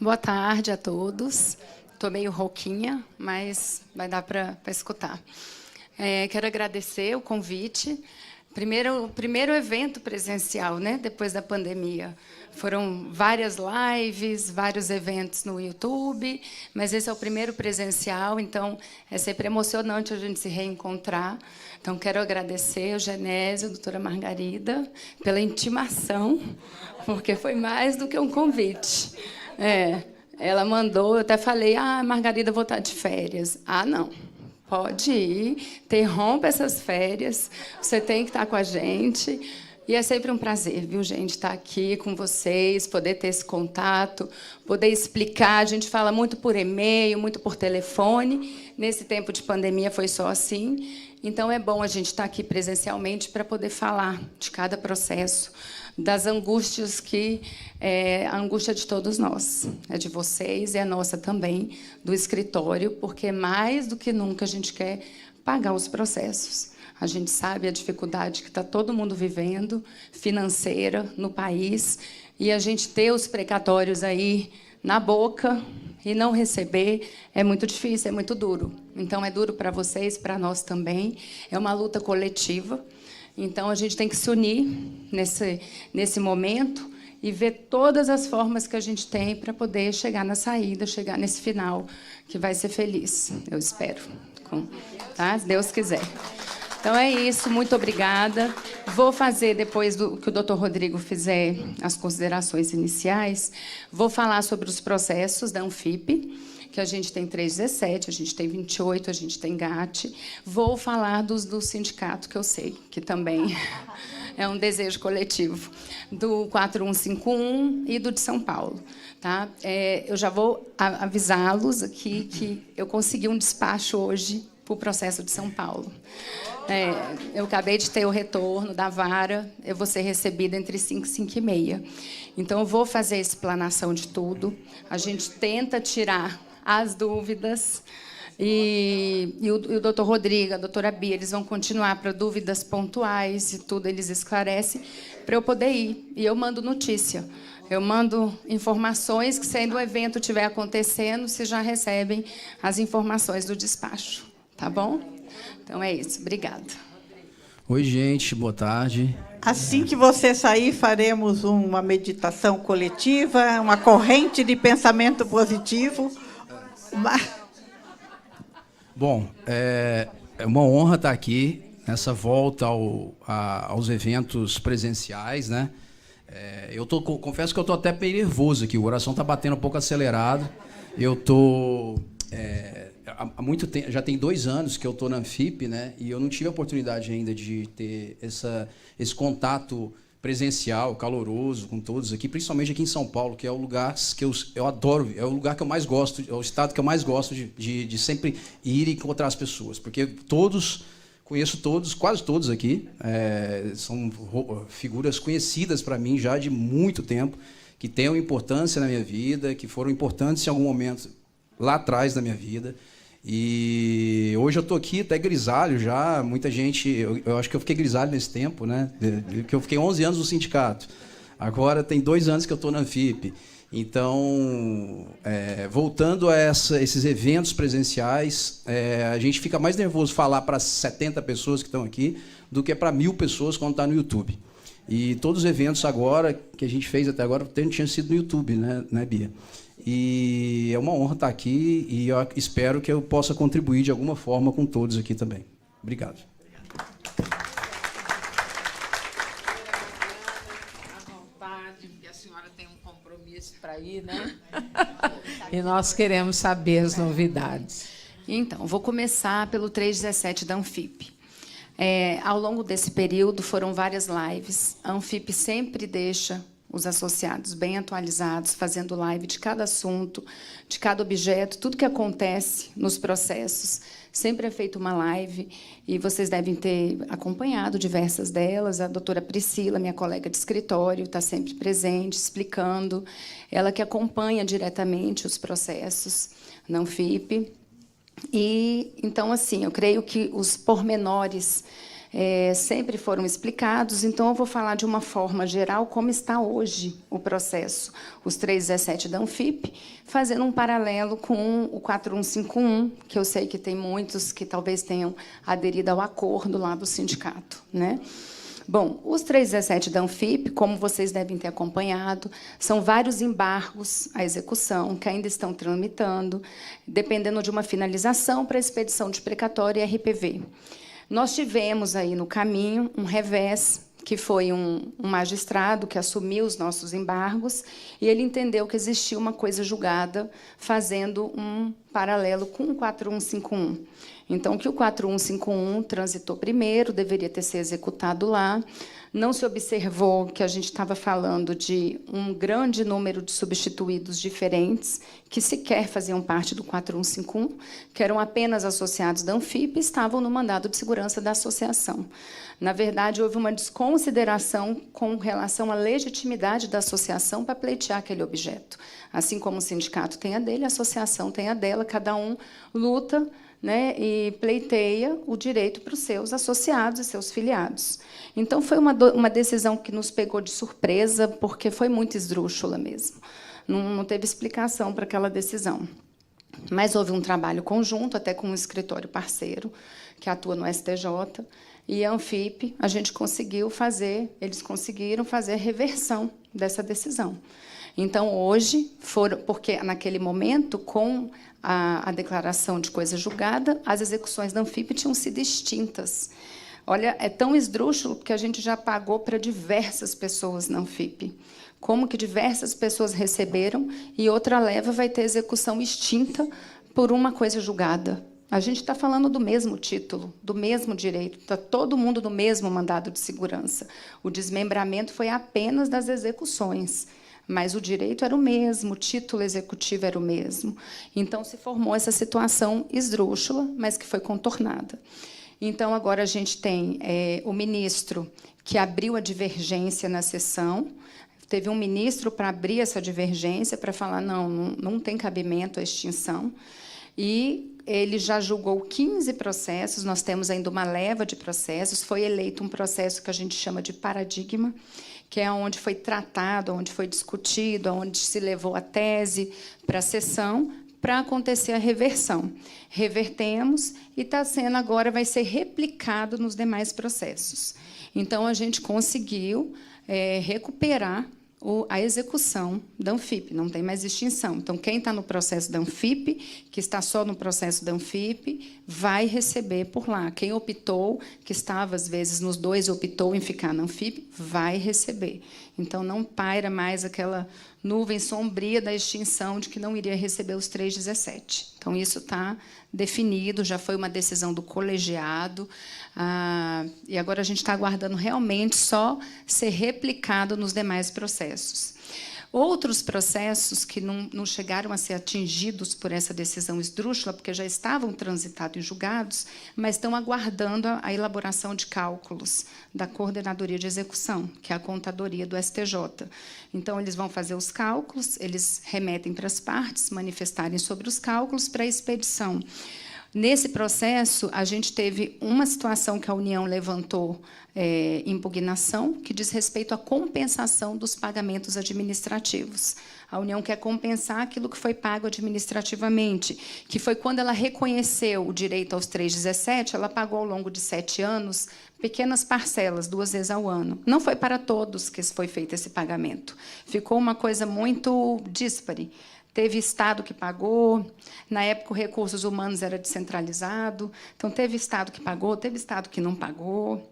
Boa tarde a todos. Estou meio rouquinha, mas vai dar para escutar. Quero agradecer o convite. Primeiro evento presencial, né, depois da pandemia. Foram várias lives, vários eventos no YouTube, mas esse é o primeiro presencial, então é sempre emocionante a gente se reencontrar. Então, quero agradecer ao Genésio, a doutora Margarida, pela intimação, porque foi mais do que um convite. Ela mandou, eu até falei, Margarida, vou estar de férias. Não. Pode ir, interrompa essas férias, você tem que estar com a gente. E é sempre um prazer, viu, gente, estar aqui com vocês, poder ter esse contato, poder explicar. A gente fala muito por e-mail, muito por telefone. Nesse tempo de pandemia foi só assim. Então, é bom a gente estar aqui presencialmente para poder falar de cada processo, das angústias que é a angústia de todos nós, é de vocês e a nossa também, do escritório, porque mais do que nunca a gente quer pagar os processos. A gente sabe a dificuldade que está todo mundo vivendo, financeira, no país, e a gente ter os precatórios aí na boca e não receber é muito difícil, é muito duro. Então, é duro para vocês, para nós também. É uma luta coletiva. Então, a gente tem que se unir nesse momento e ver todas as formas que a gente tem para poder chegar na saída, chegar nesse final, que vai ser feliz, eu espero. Tá? Se Deus quiser. Então, é isso. Muito obrigada. Vou fazer, depois que o doutor Rodrigo fizer as considerações iniciais, vou falar sobre os processos da Anfip, que a gente tem 317, a gente tem 28, a gente tem GAT. Vou falar do sindicato, que eu sei, que também é um desejo coletivo, do 4151 e do de São Paulo. Tá? Eu já vou avisá-los aqui que eu consegui um despacho hoje para o processo de São Paulo. Eu acabei de ter o retorno da vara, eu vou ser recebida entre 5 e 5 e meia. Então, eu vou fazer a explanação de tudo. A gente tenta tirar as dúvidas. E o doutor Rodrigo, a doutora Bia, eles vão continuar para dúvidas pontuais e tudo, eles esclarecem, para eu poder ir. E eu mando notícia. Eu mando informações que, sendo o evento estiver acontecendo, vocês já recebem as informações do despacho. Tá bom? Então, é isso. Obrigada. Oi, gente. Boa tarde. Assim que você sair, faremos uma meditação coletiva, uma corrente de pensamento positivo. Bom, é uma honra estar aqui nessa volta aos eventos presenciais, né? Confesso que eu estou até meio nervoso aqui, o coração está batendo um pouco acelerado. Eu estou... há muito tempo, já tem 2 anos que eu estou na Anfip, né? E eu não tive a oportunidade ainda de ter esse contato presencial, caloroso com todos aqui, principalmente aqui em São Paulo, que é o lugar que eu adoro, é o lugar que eu mais gosto, é o estado que eu mais gosto de sempre ir e encontrar as pessoas, porque conheço todos, quase todos aqui, são figuras conhecidas para mim já de muito tempo, que têm uma importância na minha vida, que foram importantes em algum momento lá atrás da minha vida. E hoje eu estou aqui até grisalho já, muita gente... Eu acho que eu fiquei grisalho nesse tempo, né? Que eu fiquei 11 anos no sindicato. Agora tem 2 anos que eu estou na Anfip. Então, voltando a esses eventos presenciais, a gente fica mais nervoso falar para 70 pessoas que estão aqui do que para 1000 pessoas quando está no YouTube. E todos os eventos agora que a gente fez até agora tinham sido no YouTube, né, Bia? E é uma honra estar aqui e eu espero que eu possa contribuir de alguma forma com todos aqui também. Obrigado. À vontade, porque a senhora tem um compromisso para ir, né? E nós queremos saber as novidades. Então, vou começar pelo 317 da Anfip. Ao longo desse período, foram várias lives. A Anfip sempre deixa os associados bem atualizados, fazendo live de cada assunto, de cada objeto, tudo que acontece nos processos. Sempre é feita uma live, e vocês devem ter acompanhado diversas delas. A doutora Priscila, minha colega de escritório, está sempre presente, explicando. Ela que acompanha diretamente os processos na Anfip. E, então, assim, eu creio que os pormenores sempre foram explicados, então eu vou falar de uma forma geral como está hoje o processo, os 317 da Anfip, fazendo um paralelo com o 4151, que eu sei que tem muitos que talvez tenham aderido ao acordo lá do sindicato, né? Bom, os 317 da Anfip, como vocês devem ter acompanhado, são vários embargos à execução que ainda estão tramitando, dependendo de uma finalização para expedição de precatório e RPV. Nós tivemos aí no caminho um revés, que foi um magistrado que assumiu os nossos embargos, e ele entendeu que existia uma coisa julgada, fazendo um paralelo com o 4151. Então, que o 4151 transitou primeiro, deveria ter sido executado lá. Não se observou que a gente estava falando de um grande número de substituídos diferentes, que sequer faziam parte do 4151, que eram apenas associados da Anfip e estavam no mandado de segurança da associação. Na verdade, houve uma desconsideração com relação à legitimidade da associação para pleitear aquele objeto. Assim como o sindicato tem a dele, a associação tem a dela, cada um luta, né, e pleiteia o direito para os seus associados e seus filiados. Então, foi uma decisão que nos pegou de surpresa, porque foi muito esdrúxula mesmo. Não teve explicação para aquela decisão. Mas houve um trabalho conjunto, até com um escritório parceiro, que atua no STJ, e a Anfip, a gente conseguiu fazer, eles conseguiram fazer a reversão dessa decisão. Então, hoje, porque naquele momento, com a declaração de coisa julgada, as execuções da Anfip tinham sido extintas. Olha, é tão esdrúxulo que a gente já pagou para diversas pessoas na Anfip. Como que diversas pessoas receberam e outra leva vai ter execução extinta por uma coisa julgada. A gente está falando do mesmo título, do mesmo direito, está todo mundo no mesmo mandado de segurança. O desmembramento foi apenas das execuções, mas o direito era o mesmo, o título executivo era o mesmo. Então, se formou essa situação esdrúxula, mas que foi contornada. Então, agora a gente tem o ministro que abriu a divergência na sessão. Teve um ministro para abrir essa divergência, para falar, não tem cabimento a extinção. E ele já julgou 15 processos, nós temos ainda uma leva de processos. Foi eleito um processo que a gente chama de paradigma, que é onde foi tratado, onde foi discutido, onde se levou a tese para a sessão, para acontecer a reversão. Revertemos e está sendo agora, vai ser replicado nos demais processos. Então, a gente conseguiu recuperar a execução da Anfip, não tem mais extinção. Então, quem está no processo da Anfip, que está só no processo da Anfip, vai receber por lá. Quem optou, que estava, às vezes, nos dois, optou em ficar na Anfip, vai receber. Então, não paira mais aquela nuvem sombria da extinção de que não iria receber os 317. Então, isso está definido, já foi uma decisão do colegiado, e agora a gente está aguardando realmente só ser replicado nos demais processos. Outros processos que não chegaram a ser atingidos por essa decisão esdrúxula, porque já estavam transitados e julgados, mas estão aguardando a elaboração de cálculos da Coordenadoria de Execução, que é a contadoria do STJ. Então, eles vão fazer os cálculos, eles remetem para as partes manifestarem sobre os cálculos para a expedição. Nesse processo, a gente teve uma situação que a União levantou impugnação, que diz respeito à compensação dos pagamentos administrativos. A União quer compensar aquilo que foi pago administrativamente, que foi quando ela reconheceu o direito aos 317, ela pagou, ao longo de 7 anos, pequenas parcelas, 2 vezes ao ano. Não foi para todos que foi feito esse pagamento. Ficou uma coisa muito díspare. Teve Estado que pagou, na época o Recursos Humanos era descentralizado, então teve Estado que pagou, teve Estado que não pagou,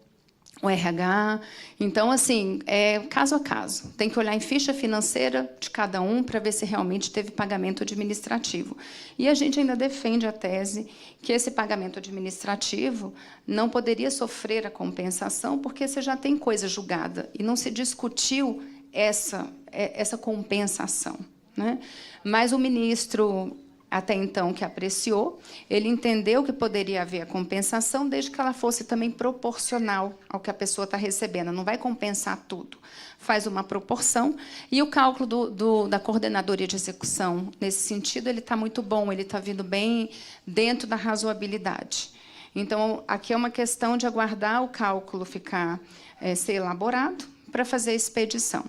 o RH. Então, assim, é caso a caso. Tem que olhar em ficha financeira de cada um para ver se realmente teve pagamento administrativo. E a gente ainda defende a tese que esse pagamento administrativo não poderia sofrer a compensação, porque você já tem coisa julgada e não se discutiu essa compensação, né? Mas o ministro, até então, que apreciou, ele entendeu que poderia haver a compensação, desde que ela fosse também proporcional ao que a pessoa está recebendo. Não vai compensar tudo. Faz uma proporção. E o cálculo da Coordenadoria de Execução, nesse sentido, ele está muito bom, ele está vindo bem dentro da razoabilidade. Então, aqui é uma questão de aguardar o cálculo ser elaborado para fazer a expedição.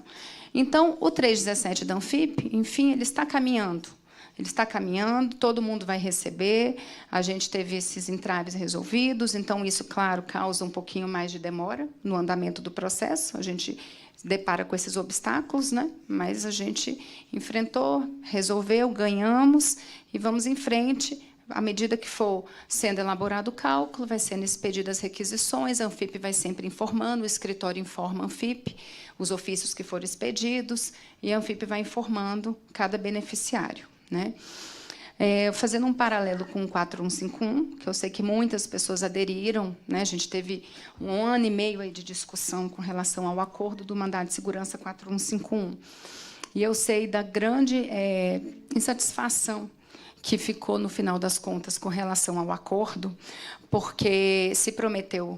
Então, o 317 da Anfip, enfim, ele está caminhando. Ele está caminhando, todo mundo vai receber, a gente teve esses entraves resolvidos, então isso, claro, causa um pouquinho mais de demora no andamento do processo, a gente se depara com esses obstáculos, né? Mas a gente enfrentou, resolveu, ganhamos e vamos em frente. À medida que for sendo elaborado o cálculo, vai sendo expedidas as requisições, a Anfip vai sempre informando, o escritório informa a Anfip, os ofícios que foram expedidos, e a Anfip vai informando cada beneficiário. Né? Fazendo um paralelo com o 4151, que eu sei que muitas pessoas aderiram, né? A gente teve 1 ano e meio aí de discussão com relação ao acordo do Mandado de Segurança 4151. E eu sei da grande insatisfação que ficou, no final das contas, com relação ao acordo, porque se prometeu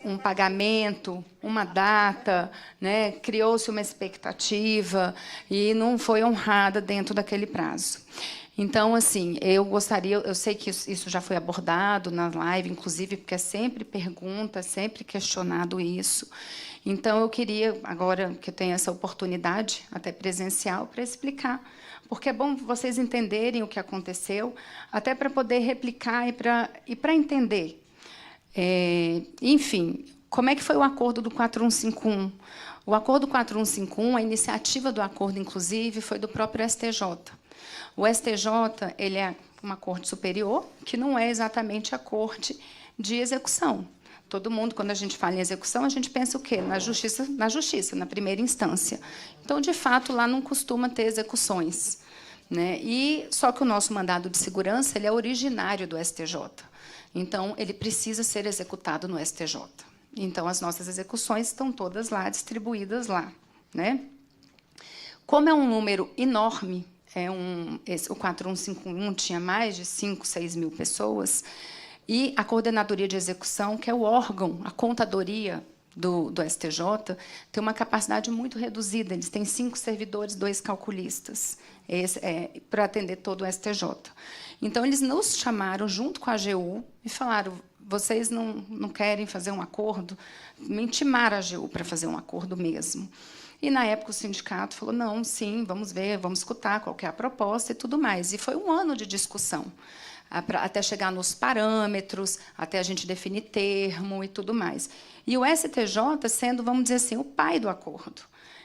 um pagamento, uma data, né? Criou-se uma expectativa e não foi honrada dentro daquele prazo. Então, assim, eu sei que isso já foi abordado na live, inclusive, porque é sempre pergunta, sempre questionado isso. Então, eu queria, agora que eu tenho essa oportunidade, até presencial, para explicar, porque é bom vocês entenderem o que aconteceu, até para poder replicar e para entender. Enfim, como é que foi o acordo do 4151? O acordo 4151, a iniciativa do acordo, inclusive, foi do próprio STJ. O STJ ele é uma corte superior, que não é exatamente a corte de execução. Todo mundo, quando a gente fala em execução, a gente pensa o quê? Na justiça, na primeira instância. Então, de fato, lá não costuma ter execuções, né? Só que o nosso mandado de segurança ele é originário do STJ. Então, ele precisa ser executado no STJ. Então, as nossas execuções estão todas lá, distribuídas lá. Né? Como é um número enorme, o 4151 tinha mais de 5, 6 mil pessoas, e a Coordenadoria de Execução, que é o órgão, a contadoria do STJ, tem uma capacidade muito reduzida. Eles têm 5 servidores, 2 calculistas, para atender todo o STJ. Então, eles nos chamaram, junto com a AGU, e falaram, vocês não querem fazer um acordo? Me intimaram a AGU para fazer um acordo mesmo. E, na época, o sindicato falou, não, sim, vamos ver, vamos escutar qual que é a proposta e tudo mais. E foi 1 ano de discussão, até chegar nos parâmetros, até a gente definir termo e tudo mais. E o STJ sendo, vamos dizer assim, o pai do acordo.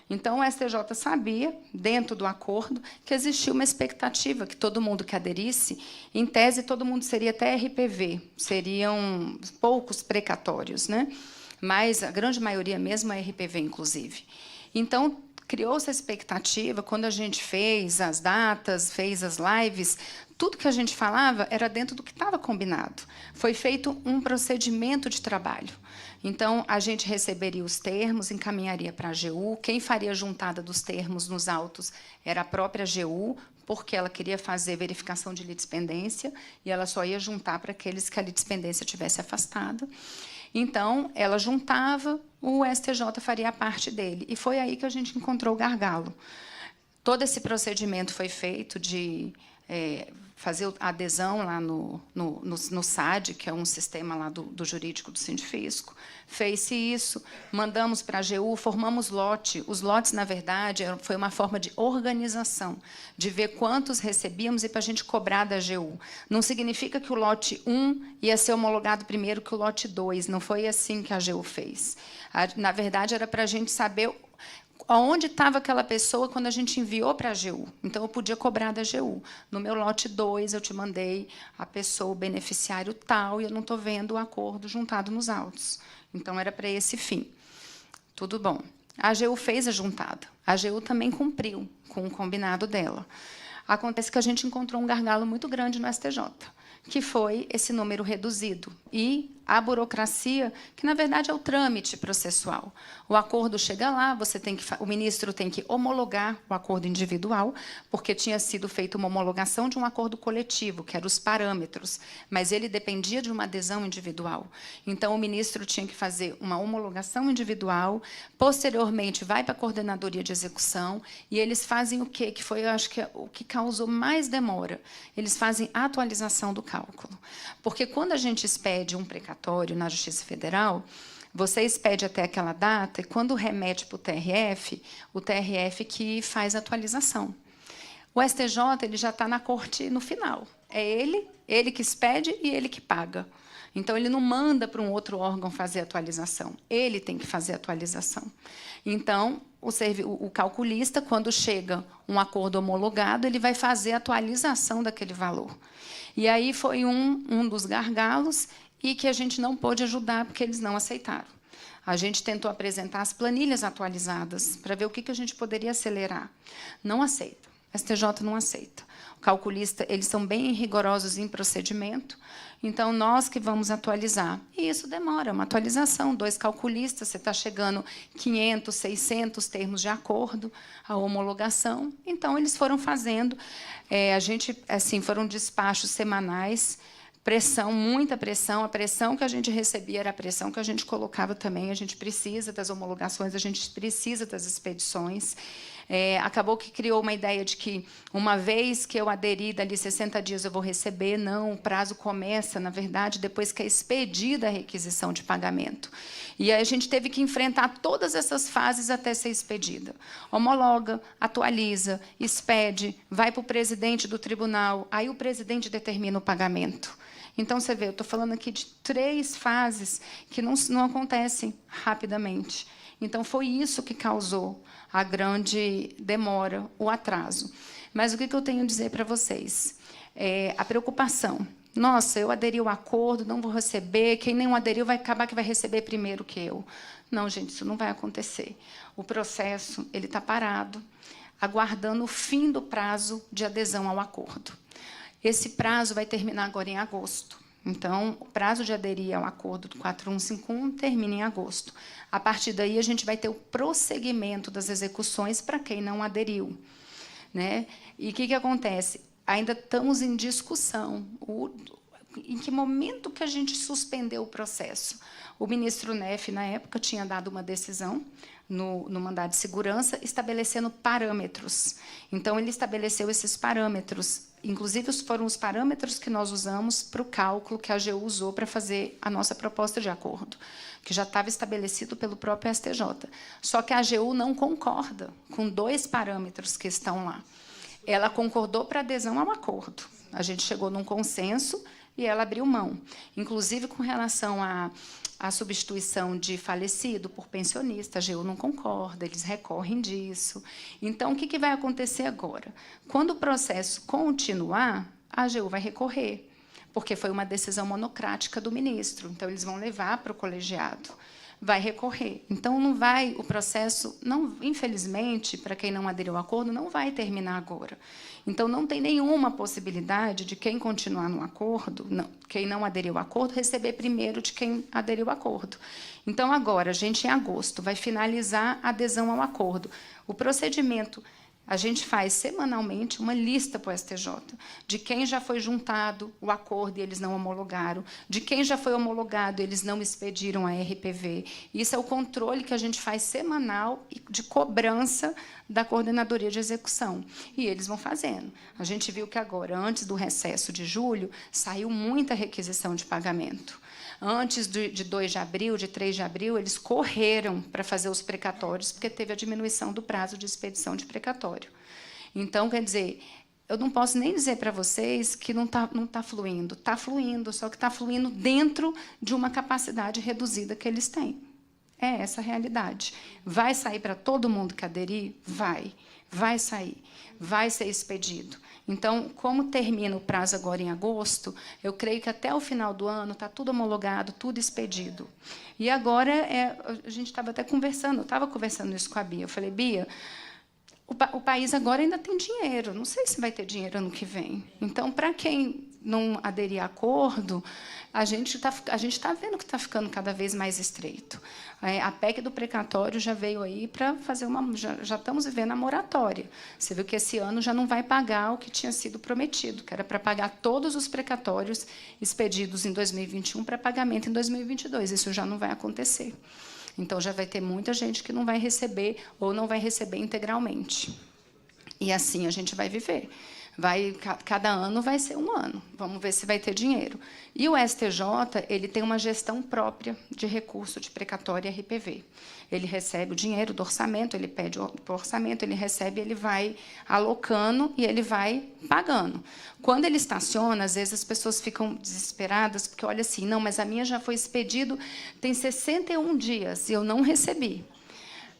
Então, o STJ sabia, dentro do acordo, que existia uma expectativa que todo mundo que aderisse, em tese, todo mundo seria até RPV, seriam poucos precatórios, né? Mas a grande maioria mesmo é RPV, inclusive. Então, criou-se a expectativa, quando a gente fez as datas, fez as lives, tudo que a gente falava era dentro do que estava combinado. Foi feito um procedimento de trabalho. Então, a gente receberia os termos, encaminharia para a AGU. Quem faria a juntada dos termos nos autos era a própria AGU, porque ela queria fazer verificação de litispendência, e ela só ia juntar para aqueles que a litispendência tivesse afastada. Então, ela juntava, o STJ faria a parte dele. E foi aí que a gente encontrou o gargalo. Todo esse procedimento foi feito de fazer a adesão lá no SAD, que é um sistema lá do jurídico do Sindifisco. Fez-se isso, mandamos para a AGU, formamos lote. Os lotes, na verdade, foi uma forma de organização, de ver quantos recebíamos e para a gente cobrar da AGU. Não significa que o lote 1 ia ser homologado primeiro que o lote 2, não foi assim que a AGU fez. Na verdade, era para a gente saber onde estava aquela pessoa quando a gente enviou para a AGU. Então, eu podia cobrar da AGU. No meu lote 2, eu te mandei a pessoa, o beneficiário tal, e eu não estou vendo o acordo juntado nos autos. Então, era para esse fim. Tudo bom. A AGU fez a juntada. A AGU também cumpriu com o combinado dela. Acontece que a gente encontrou um gargalo muito grande no STJ, que foi esse número reduzido. E a burocracia, que, na verdade, é o trâmite processual. O acordo chega lá, o ministro tem que homologar o acordo individual, porque tinha sido feita uma homologação de um acordo coletivo, que eram os parâmetros, mas ele dependia de uma adesão individual. Então, o ministro tinha que fazer uma homologação individual, posteriormente vai para a coordenadoria de execução, e eles fazem o quê? Que foi, eu acho, o que causou mais demora. Eles fazem a atualização do cálculo. Porque, quando a gente expede um precatório na Justiça Federal, você expede até aquela data, e, quando remete para o TRF que faz a atualização. O STJ ele já está na corte no final. É ele que expede e ele que paga. Então, ele não manda para um outro órgão fazer a atualização. Ele tem que fazer a atualização. Então, o calculista, quando chega um acordo homologado, ele vai fazer a atualização daquele valor. E aí foi um dos gargalos, e que a gente não pôde ajudar, porque eles não aceitaram. A gente tentou apresentar as planilhas atualizadas, para ver o que a gente poderia acelerar. Não aceita. A STJ não aceita. O calculista, eles são bem rigorosos em procedimento, então, nós que vamos atualizar. E isso demora, uma atualização. 2 calculistas, você está chegando 500, 600 termos de acordo, a homologação. Então, eles foram fazendo. Foram despachos semanais, pressão, muita pressão. A pressão que a gente recebia era a pressão que a gente colocava também. A gente precisa das homologações, a gente precisa das expedições. Acabou que criou uma ideia de que, uma vez que eu aderi, dali 60 dias eu vou receber. Não, o prazo começa, na verdade, depois que é expedida a requisição de pagamento. E aí a gente teve que enfrentar todas essas fases até ser expedida. Homologa, atualiza, expede, vai para o presidente do tribunal, aí o presidente determina o pagamento. Então, você vê, eu estou falando aqui de 3 fases que não acontecem rapidamente. Então, foi isso que causou a grande demora, o atraso. Mas o que eu tenho a dizer para vocês? A preocupação. Nossa, eu aderi ao acordo, não vou receber, quem não aderiu vai acabar que vai receber primeiro que eu. Não, gente, isso não vai acontecer. O processo ele está parado, aguardando o fim do prazo de adesão ao acordo. Esse prazo vai terminar agora em agosto. Então, o prazo de aderir ao acordo do 4151 termina em agosto. A partir daí, a gente vai ter o prosseguimento das execuções para quem não aderiu. Né? E o que acontece? Ainda estamos em discussão. Em que momento que a gente suspendeu o processo? O ministro Neff, na época, tinha dado uma decisão no mandado de segurança, estabelecendo parâmetros. Então, ele estabeleceu esses parâmetros. Inclusive, foram os parâmetros que nós usamos para o cálculo que a AGU usou para fazer a nossa proposta de acordo, que já estava estabelecido pelo próprio STJ. Só que a AGU não concorda com 2 parâmetros que estão lá. Ela concordou para adesão ao acordo. A gente chegou num consenso e ela abriu mão. Inclusive, com relação à substituição de falecido por pensionista, a AGU não concorda, eles recorrem disso. Então, o que vai acontecer agora? Quando o processo continuar, a AGU vai recorrer, porque foi uma decisão monocrática do ministro. Então, eles vão levar para o colegiado. Vai recorrer. Então, o processo, infelizmente, para quem não aderiu ao acordo, não vai terminar agora. Então, não tem nenhuma possibilidade de quem continuar no acordo, quem não aderiu ao acordo, receber primeiro de quem aderiu ao acordo. Então, agora, a gente, em agosto, vai finalizar a adesão ao acordo. O procedimento, a gente faz semanalmente uma lista para o STJ de quem já foi juntado o acordo e eles não homologaram, de quem já foi homologado e eles não expediram a RPV. Isso é o controle que a gente faz semanal de cobrança da coordenadoria de execução. E eles vão fazendo. A gente viu que agora, antes do recesso de julho, saiu muita requisição de pagamento. Antes de 2 de abril, de 3 de abril, eles correram para fazer os precatórios, porque teve a diminuição do prazo de expedição de precatório. Então, quer dizer, eu não posso nem dizer para vocês que não tá fluindo. Está fluindo, só que está fluindo dentro de uma capacidade reduzida que eles têm. É essa a realidade. Vai sair para todo mundo que aderir? Vai sair. Vai ser expedido. Então, como termina o prazo agora em agosto, eu creio que até o final do ano está tudo homologado, tudo expedido. E agora, a gente estava até conversando, eu estava conversando isso com a Bia. Eu falei, Bia, o país agora ainda tem dinheiro, não sei se vai ter dinheiro ano que vem. Então, para quem não aderir a acordo, a gente está vendo que está ficando cada vez mais estreito. A PEC do precatório já veio aí para fazer já estamos vivendo a moratória. Você viu que esse ano já não vai pagar o que tinha sido prometido, que era para pagar todos os precatórios expedidos em 2021 para pagamento em 2022. Isso já não vai acontecer. Então, já vai ter muita gente que não vai receber ou não vai receber integralmente. E assim a gente vai viver. Cada ano vai ser um ano. Vamos ver se vai ter dinheiro. E o STJ ele tem uma gestão própria de recurso de precatório e RPV. Ele recebe o dinheiro do orçamento, ele pede o orçamento, ele recebe, ele vai alocando e ele vai pagando. Quando ele estaciona, às vezes as pessoas ficam desesperadas, porque olha assim, não, mas a minha já foi expedido, tem 61 dias e eu não recebi.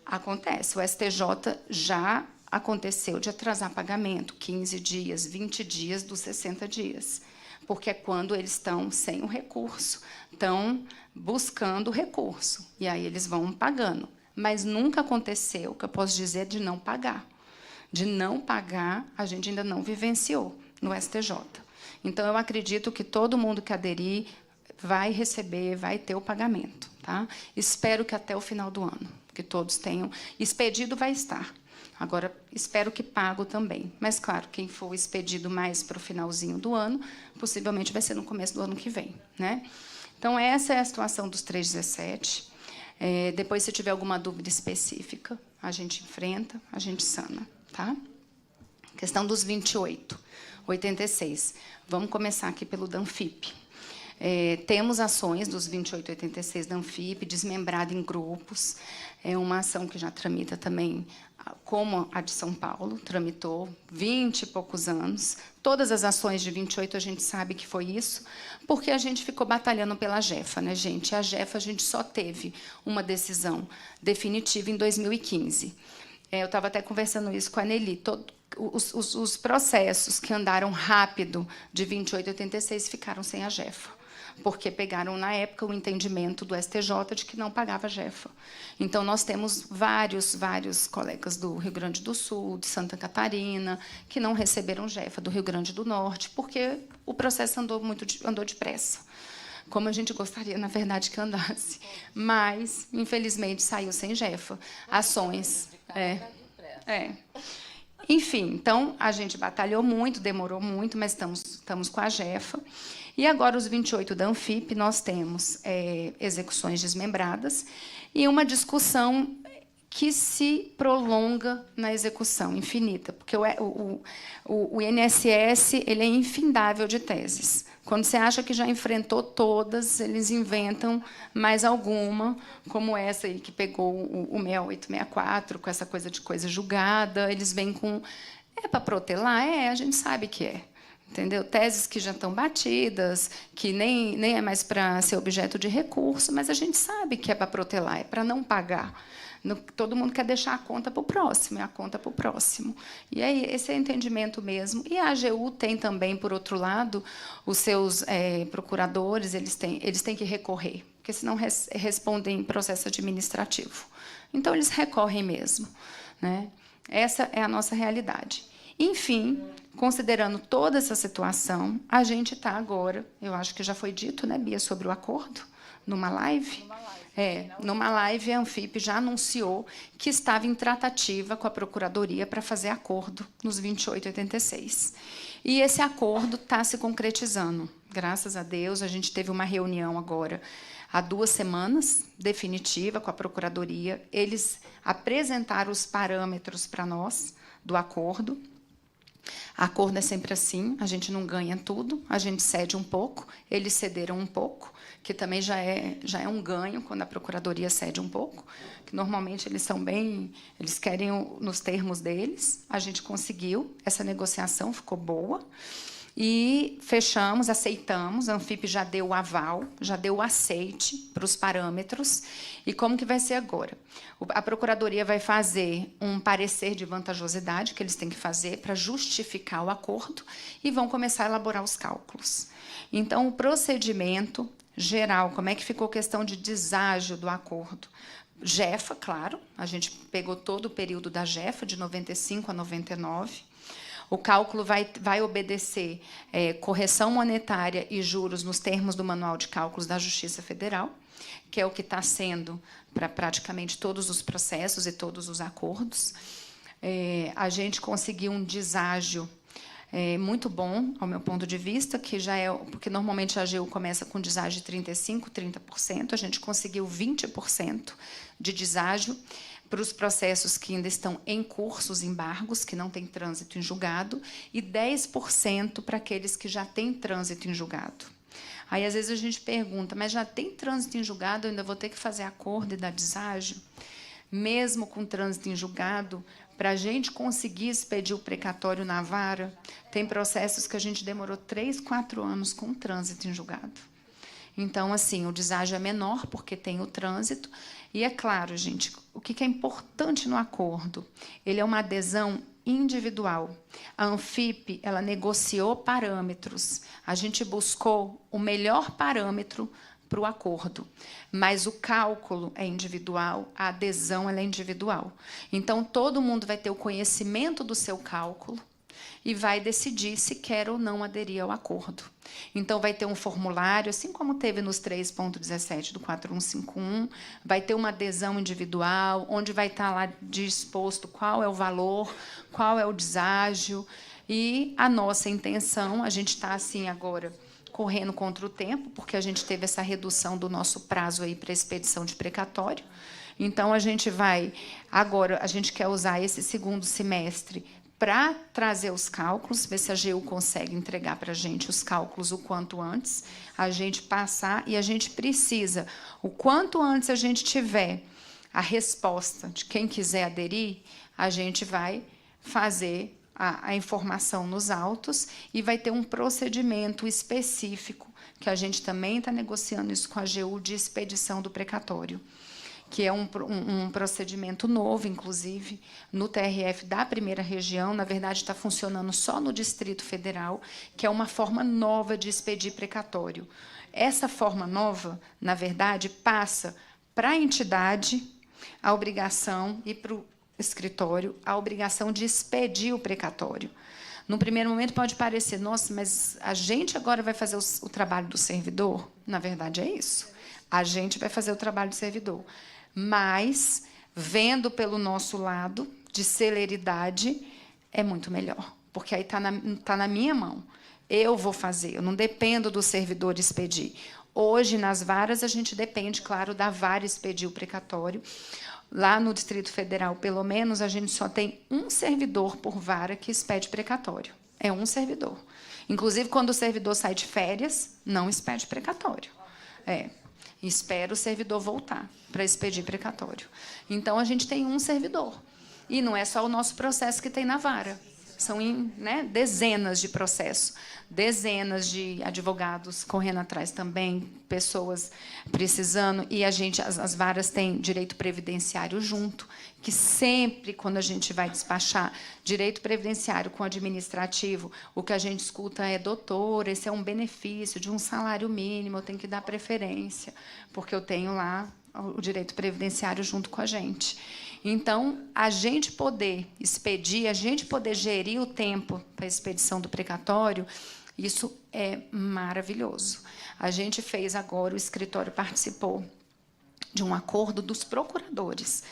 Acontece, o STJ já aconteceu de atrasar pagamento 15 dias, 20 dias dos 60 dias, porque é quando eles estão sem o recurso, estão buscando o recurso, e aí eles vão pagando. Mas nunca aconteceu, o que eu posso dizer, de não pagar. De não pagar, a gente ainda não vivenciou no STJ. Então, eu acredito que todo mundo que aderir vai receber, vai ter o pagamento. Tá? Espero que até o final do ano, que todos tenham. Expedido vai estar. Agora, espero que pago também. Mas, claro, quem for expedido mais para o finalzinho do ano, possivelmente vai ser no começo do ano que vem. Né? Então, essa é a situação dos 317. Depois, se tiver alguma dúvida específica, a gente enfrenta, a gente sana. Tá? Questão dos 28, 86. Vamos começar aqui pelo DANFIP. Temos ações dos 2886 da Anfip, desmembrada em grupos. É uma ação que já tramita também, como a de São Paulo, tramitou 20 e poucos anos. Todas as ações de 28 a gente sabe que foi isso, porque a gente ficou batalhando pela JEFA, né, gente? A JEFA a gente só teve uma decisão definitiva em 2015. Eu estava até conversando isso com a Nelly. Os processos que andaram rápido de 2886 ficaram sem a JEFA, porque pegaram, na época, o entendimento do STJ de que não pagava JEFA. Então, nós temos vários colegas do Rio Grande do Sul, de Santa Catarina, que não receberam JEFA, do Rio Grande do Norte, porque o processo andou depressa, como a gente gostaria, na verdade, que andasse. Mas, infelizmente, saiu sem JEFA. Ações. Enfim, então, a gente batalhou muito, demorou muito, mas estamos com a JEFA. E agora, os 28 da Anfip, nós temos execuções desmembradas e uma discussão que se prolonga na execução, infinita, porque o INSS ele é infindável de teses. Quando você acha que já enfrentou todas, eles inventam mais alguma, como essa aí que pegou o 6864, com essa coisa de coisa julgada, eles vêm com... É para protelar? A gente sabe que é. Entendeu? Teses que já estão batidas, que nem é mais para ser objeto de recurso, mas a gente sabe que é para protelar, é para não pagar. Todo mundo quer deixar a conta para o próximo, é a conta para o próximo. E aí, esse é o entendimento mesmo. E a AGU tem também, por outro lado, os seus procuradores, eles têm que recorrer, porque senão respondem em processo administrativo. Então, eles recorrem mesmo. Né? Essa é a nossa realidade. Enfim, considerando toda essa situação, a gente está agora, eu acho que já foi dito, né, Bia, sobre o acordo, numa live? Numa live, a Anfip já anunciou que estava em tratativa com a Procuradoria para fazer acordo nos 2886. E esse acordo está se concretizando. Graças a Deus, a gente teve uma reunião agora há 2 semanas, definitiva, com a Procuradoria. Eles apresentaram os parâmetros para nós do acordo. Acordo é sempre assim, a gente não ganha tudo, a gente cede um pouco, eles cederam um pouco, que também já é um ganho quando a Procuradoria cede um pouco, que normalmente eles querem nos termos deles. A gente conseguiu, essa negociação ficou boa, e fechamos, aceitamos, a Anfip já deu o aval, já deu o aceite para os parâmetros. E como que vai ser agora? A Procuradoria vai fazer um parecer de vantajosidade, que eles têm que fazer para justificar o acordo, e vão começar a elaborar os cálculos. Então, o procedimento geral, como é que ficou a questão de deságio do acordo? JEFA, claro, a gente pegou todo o período da JEFA, de 95 a 99, O cálculo vai obedecer correção monetária e juros nos termos do Manual de Cálculos da Justiça Federal, que é o que está sendo para praticamente todos os processos e todos os acordos. A gente conseguiu um deságio muito bom, ao meu ponto de vista, que já é porque normalmente a AGU começa com deságio de 35%, 30%, a gente conseguiu 20% de deságio para os processos que ainda estão em curso, os embargos, que não têm trânsito em julgado, e 10% para aqueles que já têm trânsito em julgado. Aí, às vezes, a gente pergunta, mas já tem trânsito em julgado, eu ainda vou ter que fazer acordo e dar deságio? Mesmo com trânsito em julgado, para a gente conseguir expedir o precatório na vara, tem processos que a gente demorou 3, 4 anos com trânsito em julgado. Então, assim, o deságio é menor, porque tem o trânsito. E, é claro, gente, o que é importante no acordo? Ele é uma adesão individual. A Anfip, ela negociou parâmetros. A gente buscou o melhor parâmetro para o acordo, mas o cálculo é individual, a adesão ela é individual. Então, todo mundo vai ter o conhecimento do seu cálculo e vai decidir se quer ou não aderir ao acordo. Então, vai ter um formulário, assim como teve nos 3.17 do 4151, vai ter uma adesão individual, onde vai estar lá disposto qual é o valor, qual é o deságio, e a nossa intenção, a gente está assim agora, correndo contra o tempo, porque a gente teve essa redução do nosso prazo aí para expedição de precatório. Então, a gente vai... Agora, a gente quer usar esse segundo semestre para trazer os cálculos, ver se a AGU consegue entregar para a gente os cálculos o quanto antes, a gente passar, e a gente precisa, o quanto antes a gente tiver a resposta de quem quiser aderir, a gente vai fazer a informação nos autos e vai ter um procedimento específico, que a gente também está negociando isso com a AGU, de expedição do precatório, que é um procedimento novo, inclusive, no TRF da primeira região, na verdade, está funcionando só no Distrito Federal, que é uma forma nova de expedir precatório. Essa forma nova, na verdade, passa para a entidade a obrigação e para o escritório a obrigação de expedir o precatório. No primeiro momento pode parecer, nossa, mas a gente agora vai fazer o trabalho do servidor? Na verdade, é isso. A gente vai fazer o trabalho do servidor. Mas, vendo pelo nosso lado, de celeridade, é muito melhor, porque aí está na minha mão. Eu vou fazer, eu não dependo do servidor expedir. Hoje, nas varas, a gente depende, claro, da vara expedir o precatório. Lá no Distrito Federal, pelo menos, a gente só tem um servidor por vara que expede precatório. É um servidor. Inclusive, quando o servidor sai de férias, não expede precatório. Espera o servidor voltar para expedir precatório. Então, a gente tem um servidor. E não é só o nosso processo que tem na vara. São dezenas de processos, dezenas de advogados correndo atrás também, pessoas precisando, e as varas têm direito previdenciário junto, que sempre, quando a gente vai despachar direito previdenciário com administrativo, o que a gente escuta é, doutor, esse é um benefício de um salário mínimo, eu tenho que dar preferência, porque eu tenho lá o direito previdenciário junto com a gente. Então, a gente poder expedir, a gente poder gerir o tempo para a expedição do precatório, isso é maravilhoso. A gente fez agora, o escritório participou de um acordo dos procuradores.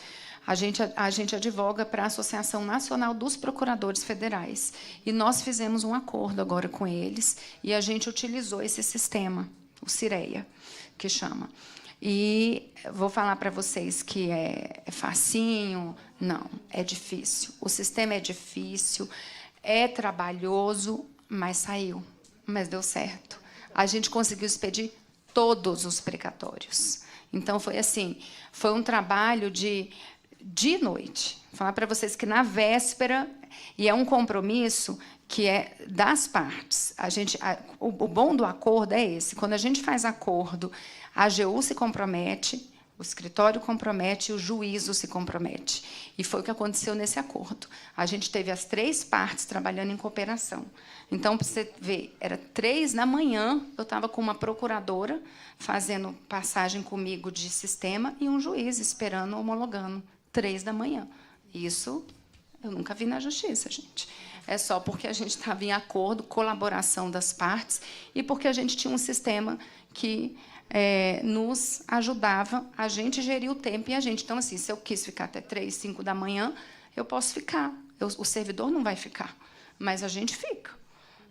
A gente advoga para a Associação Nacional dos Procuradores Federais. E nós fizemos um acordo agora com eles, e a gente utilizou esse sistema, o Cireia, que chama. E vou falar para vocês que é facinho. Não, é difícil. O sistema é difícil, é trabalhoso, mas saiu, mas deu certo. A gente conseguiu expedir todos os precatórios. Então, foi assim, foi um trabalho de noite. Vou falar para vocês que, na véspera, e é um compromisso que é das partes. O bom do acordo é esse. Quando a gente faz acordo, a AGU se compromete, o escritório compromete e o juízo se compromete. E foi o que aconteceu nesse acordo. A gente teve as 3 partes trabalhando em cooperação. Então, para você ver, era 3 da manhã, eu estava com uma procuradora fazendo passagem comigo de sistema e um juiz esperando, homologando, 3 da manhã. Isso eu nunca vi na justiça, gente. é só porque a gente estava em acordo, colaboração das partes, e porque a gente tinha um sistema que nos ajudava a gente gerir o tempo e a gente. Então, assim, se eu quis ficar até 3, 5 da manhã, eu posso ficar. O servidor não vai ficar, mas a gente fica,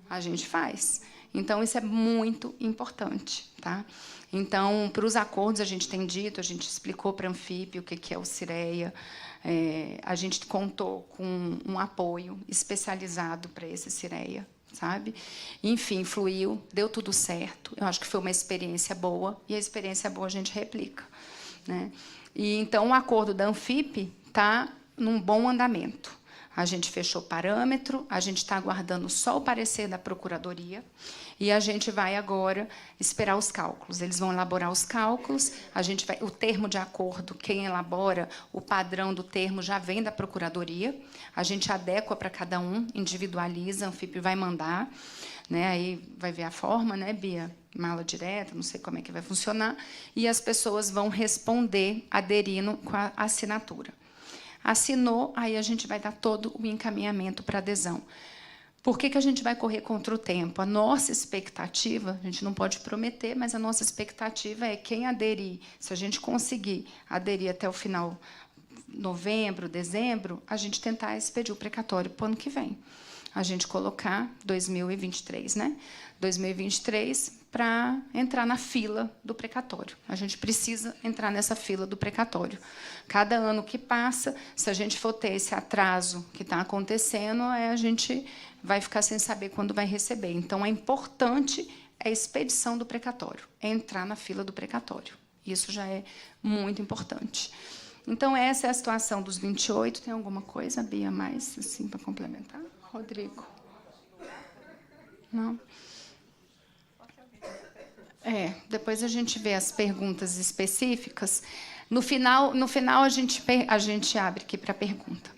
a gente faz. Então, isso é muito importante. Tá? Então, para os acordos, a gente tem dito, a gente explicou para a Anfip o que é o CIREA, a gente contou com um apoio especializado para esse CIREA, sabe? Enfim, fluiu, deu tudo certo. Eu acho que foi uma experiência boa, e a experiência boa a gente replica. Né? E, então, o acordo da Anfip está num bom andamento. A gente fechou parâmetro, a gente está aguardando só o parecer da Procuradoria, e a gente vai agora esperar os cálculos. Eles vão elaborar os cálculos, o termo de acordo, quem elabora, o padrão do termo já vem da Procuradoria, a gente adequa para cada um, individualiza, a Anfip vai mandar, né, aí vai ver a forma, né, Bia? Mala direta, não sei como é que vai funcionar, e as pessoas vão responder aderindo com a assinatura. Assinou, aí a gente vai dar todo o encaminhamento para adesão. Por que a gente vai correr contra o tempo? A nossa expectativa, a gente não pode prometer, mas a nossa expectativa é quem aderir, se a gente conseguir aderir até o final de novembro, dezembro, a gente tentar expedir o precatório para o ano que vem. A gente colocar 2023, né? 2023 para entrar na fila do precatório. A gente precisa entrar nessa fila do precatório. Cada ano que passa, se a gente for ter esse atraso que está acontecendo, a gente vai ficar sem saber quando vai receber. Então, é importante a expedição do precatório, entrar na fila do precatório. Isso já é muito importante. Então, essa é a situação dos 28. Tem alguma coisa, Bia, mais assim, para complementar? Rodrigo? Não? Depois a gente vê as perguntas específicas. No final a gente abre aqui para pergunta.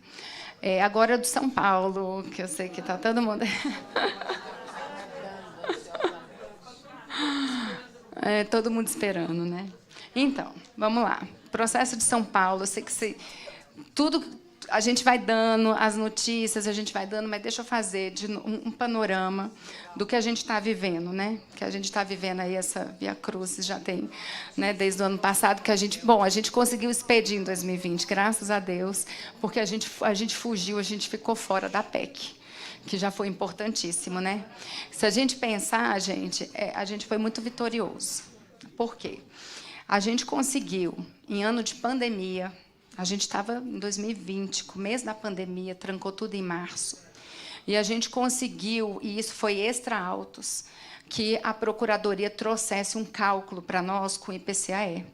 Agora do São Paulo, que eu sei que está todo mundo... todo mundo esperando, né? Então, vamos lá. Processo de São Paulo, eu sei que tudo... A gente vai dando as notícias, a gente vai dando, mas deixa eu fazer um panorama do que a gente está vivendo, né? Que a gente está vivendo aí essa Via Crucis já tem, né? Desde o ano passado que a gente conseguiu expedir em 2020, graças a Deus, porque a gente fugiu, a gente ficou fora da PEC, que já foi importantíssimo, né? Se a gente pensar, a gente foi muito vitorioso. Por quê? A gente conseguiu, em ano de pandemia. A gente estava em 2020, começo da pandemia, trancou tudo em março. E a gente conseguiu, e isso foi extra autos, que a Procuradoria trouxesse um cálculo para nós com o IPCAE.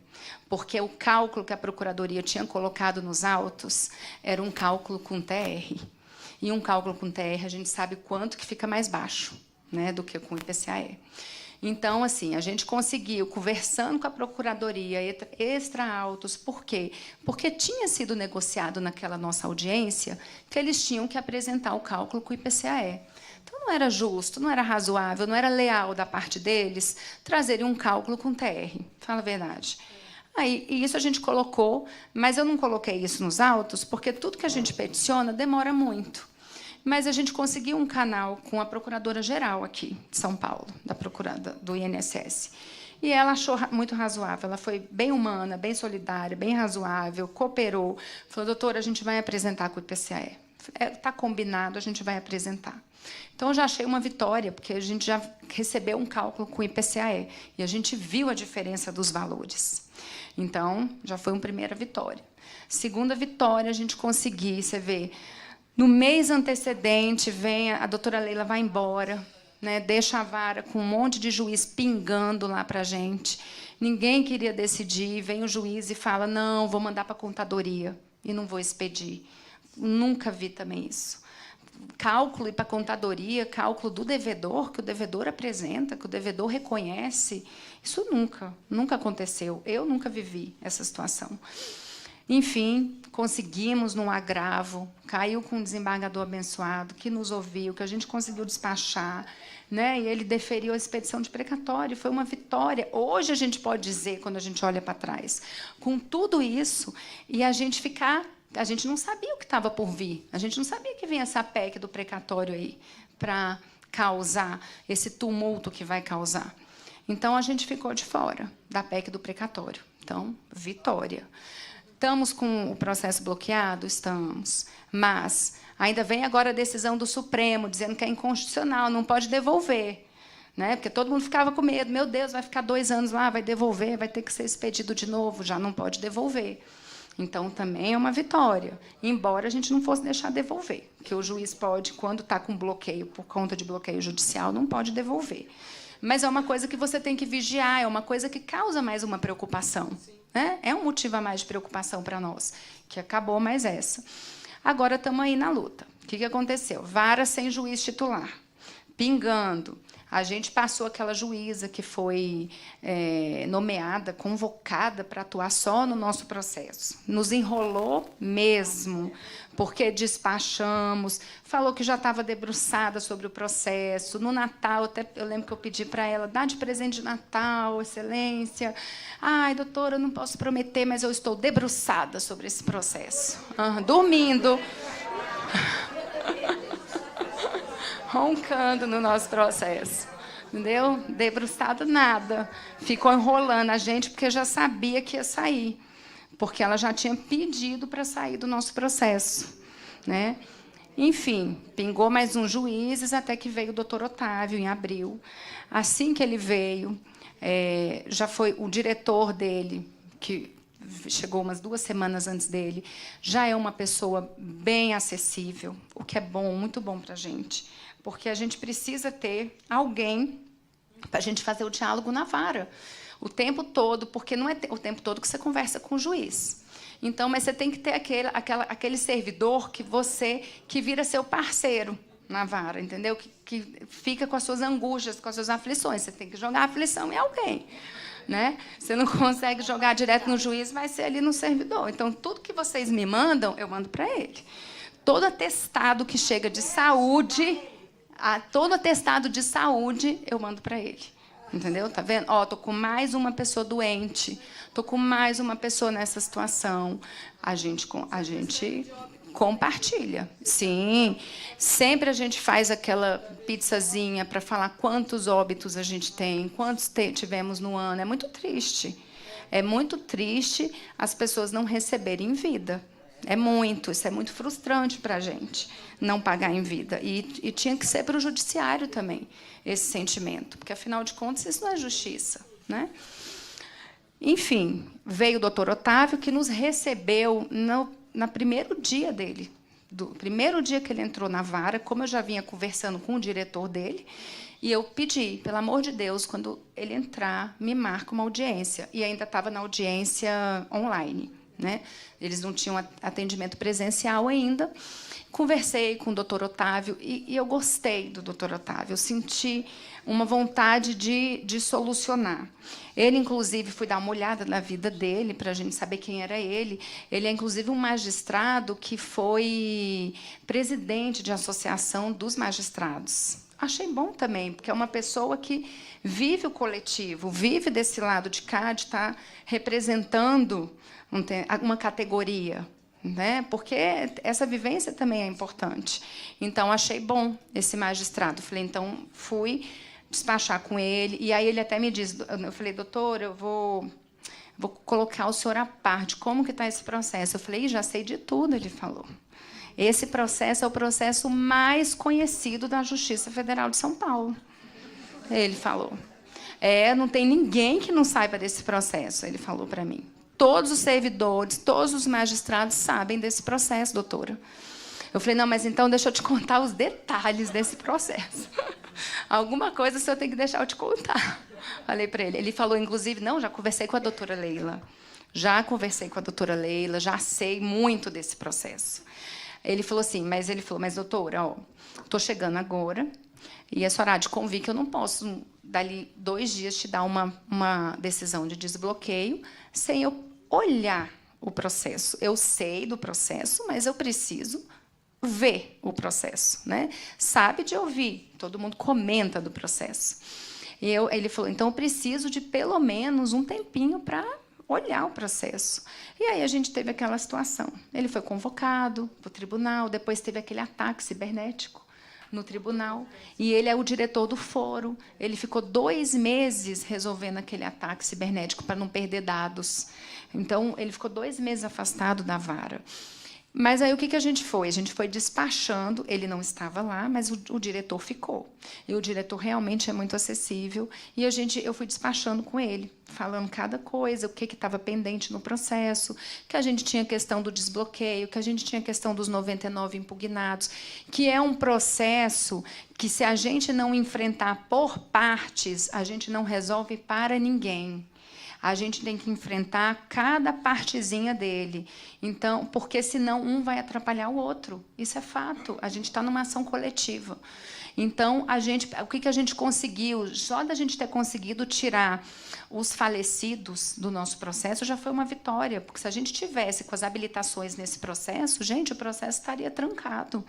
Porque o cálculo que a Procuradoria tinha colocado nos autos era um cálculo com TR. E um cálculo com TR, a gente sabe quanto que fica mais baixo, né, do que com o IPCAE. Então, assim, a gente conseguiu, conversando com a Procuradoria, extra autos. Por quê? Porque tinha sido negociado naquela nossa audiência que eles tinham que apresentar o cálculo com o IPCAE. Então, não era justo, não era razoável, não era leal da parte deles trazerem um cálculo com TR. Fala a verdade. E isso a gente colocou, mas eu não coloquei isso nos autos, porque tudo que a gente peticiona demora muito. Mas a gente conseguiu um canal com a Procuradora-Geral aqui de São Paulo, do INSS. E ela achou muito razoável, ela foi bem humana, bem solidária, bem razoável, cooperou. Falou, doutora, a gente vai apresentar com o IPCAE. Está combinado, a gente vai apresentar. Então, eu já achei uma vitória, porque a gente já recebeu um cálculo com o IPCAE, e a gente viu a diferença dos valores. Então, já foi uma primeira vitória. Segunda vitória, a gente conseguiu, você vê... No mês antecedente, a doutora Leila vai embora, né, deixa a vara com um monte de juiz pingando lá para a gente. Ninguém queria decidir, vem o juiz e fala, não, vou mandar para a contadoria e não vou expedir. Nunca vi também isso. Cálculo e para a contadoria, cálculo do devedor, que o devedor apresenta, que o devedor reconhece, isso nunca aconteceu. Eu nunca vivi essa situação. Enfim, conseguimos num agravo, caiu com um desembargador abençoado, que nos ouviu, que a gente conseguiu despachar, né? E ele deferiu a expedição de precatório, foi uma vitória. Hoje a gente pode dizer, quando a gente olha para trás, com tudo isso, e a gente ficar A gente não sabia o que estava por vir. A gente não sabia que vinha essa PEC do precatório aí para causar esse tumulto que vai causar. Então, a gente ficou de fora da PEC do precatório. Então, vitória. Estamos com o processo bloqueado? Estamos. Mas ainda vem agora a decisão do Supremo, dizendo que é inconstitucional, não pode devolver. Né? Porque todo mundo ficava com medo. Meu Deus, vai ficar 2 anos lá, vai devolver, vai ter que ser expedido de novo, já não pode devolver. Então, também é uma vitória, embora a gente não fosse deixar devolver, porque o juiz pode, quando está com bloqueio, por conta de bloqueio judicial, não pode devolver. Mas é uma coisa que você tem que vigiar, é uma coisa que causa mais uma preocupação. Né? É um motivo a mais de preocupação para nós, que acabou mais essa. Agora estamos aí na luta. O que aconteceu? Vara sem juiz titular, pingando. A gente passou aquela juíza que foi nomeada, convocada para atuar só no nosso processo. Nos enrolou mesmo, porque despachamos, falou que já estava debruçada sobre o processo. No Natal, eu lembro que eu pedi para ela, dá de presente de Natal, excelência. Ai, doutora, eu não posso prometer, mas eu estou debruçada sobre esse processo. Dormindo. Roncando no nosso processo. Entendeu? Debruçado nada. Ficou enrolando a gente porque já sabia que ia sair. Porque ela já tinha pedido para sair do nosso processo. Né? Enfim, pingou mais uns juízes até que veio o doutor Otávio, em abril. Assim que ele veio, já foi o diretor dele, que chegou umas 2 semanas antes dele, já é uma pessoa bem acessível, o que é bom, muito bom para a gente. Porque a gente precisa ter alguém para a gente fazer o diálogo na vara o tempo todo, porque não é o tempo todo que você conversa com o juiz. Então, mas você tem que ter aquele servidor que vira seu parceiro na vara, entendeu? Que fica com as suas angústias, com as suas aflições. Você tem que jogar a aflição em alguém. Né? Você não consegue jogar direto no juiz, vai ser ali no servidor. Então, tudo que vocês me mandam, eu mando para ele. Todo atestado que chega de saúde... todo atestado de saúde eu mando para ele. Entendeu? Tá vendo? Ó, tô com mais uma pessoa doente, tô com mais uma pessoa nessa situação. A gente compartilha. Sim. Sempre a gente faz aquela pizzazinha para falar quantos óbitos a gente tem, quantos tivemos no ano. É muito triste. É muito triste as pessoas não receberem em vida. Isso é muito frustrante para a gente, não pagar em vida. E tinha que ser para o judiciário também, esse sentimento, porque, afinal de contas, isso não é justiça. Né? Enfim, veio o doutor Otávio, que nos recebeu no primeiro dia dele, do primeiro dia que ele entrou na vara, como eu já vinha conversando com o diretor dele, e eu pedi, pelo amor de Deus, quando ele entrar, me marca uma audiência. E ainda estava na audiência online. Né? Eles não tinham atendimento presencial ainda. Conversei com o doutor Otávio e eu gostei do doutor Otávio. Eu senti uma vontade de solucionar. Ele, inclusive, fui dar uma olhada na vida dele para a gente saber quem era ele. Ele é, inclusive, um magistrado que foi presidente de associação dos magistrados. Achei bom também, porque é uma pessoa que vive o coletivo, vive desse lado de cá, de estar representando uma categoria, né? Porque essa vivência também é importante. Então, achei bom esse magistrado. Falei, então, fui despachar com ele. E aí ele até me disse, eu falei, doutor, eu vou colocar o senhor a par de como que está esse processo. Eu falei, já sei de tudo, ele falou. Esse processo é o processo mais conhecido da Justiça Federal de São Paulo. Ele falou. Não tem ninguém que não saiba desse processo, ele falou para mim. Todos os servidores, todos os magistrados sabem desse processo, doutora. Eu falei, não, mas então deixa eu te contar os detalhes desse processo. Alguma coisa o senhor tem que deixar eu te contar. Falei para ele. Ele falou, inclusive, não, já conversei com a doutora Leila. Já sei muito desse processo. Ele falou assim, mas doutora, estou chegando agora, e a senhora há de convir que eu não posso, dali 2 dias, te dar uma decisão de desbloqueio sem eu olhar o processo. Eu sei do processo, mas eu preciso ver o processo. Né? Sabe de ouvir, todo mundo comenta do processo. Ele falou, então, eu preciso de, pelo menos, um tempinho para olhar o processo. E aí a gente teve aquela situação. Ele foi convocado para o tribunal, depois teve aquele ataque cibernético no tribunal, e ele é o diretor do foro. Ele ficou 2 meses resolvendo aquele ataque cibernético para não perder dados. Então, ele ficou 2 meses afastado da vara. Mas aí o que a gente foi? A gente foi despachando, ele não estava lá, mas o diretor ficou. E o diretor realmente é muito acessível, e eu fui despachando com ele, falando cada coisa, o que estava pendente no processo, que a gente tinha questão do desbloqueio, que a gente tinha questão dos 99 impugnados, que é um processo que, se a gente não enfrentar por partes, a gente não resolve para ninguém. A gente tem que enfrentar cada partezinha dele. Então, porque senão um vai atrapalhar o outro. Isso é fato. A gente está numa ação coletiva. Então, o que a gente conseguiu? Só da gente ter conseguido tirar os falecidos do nosso processo já foi uma vitória, porque se a gente tivesse com as habilitações nesse processo, gente, o processo estaria trancado,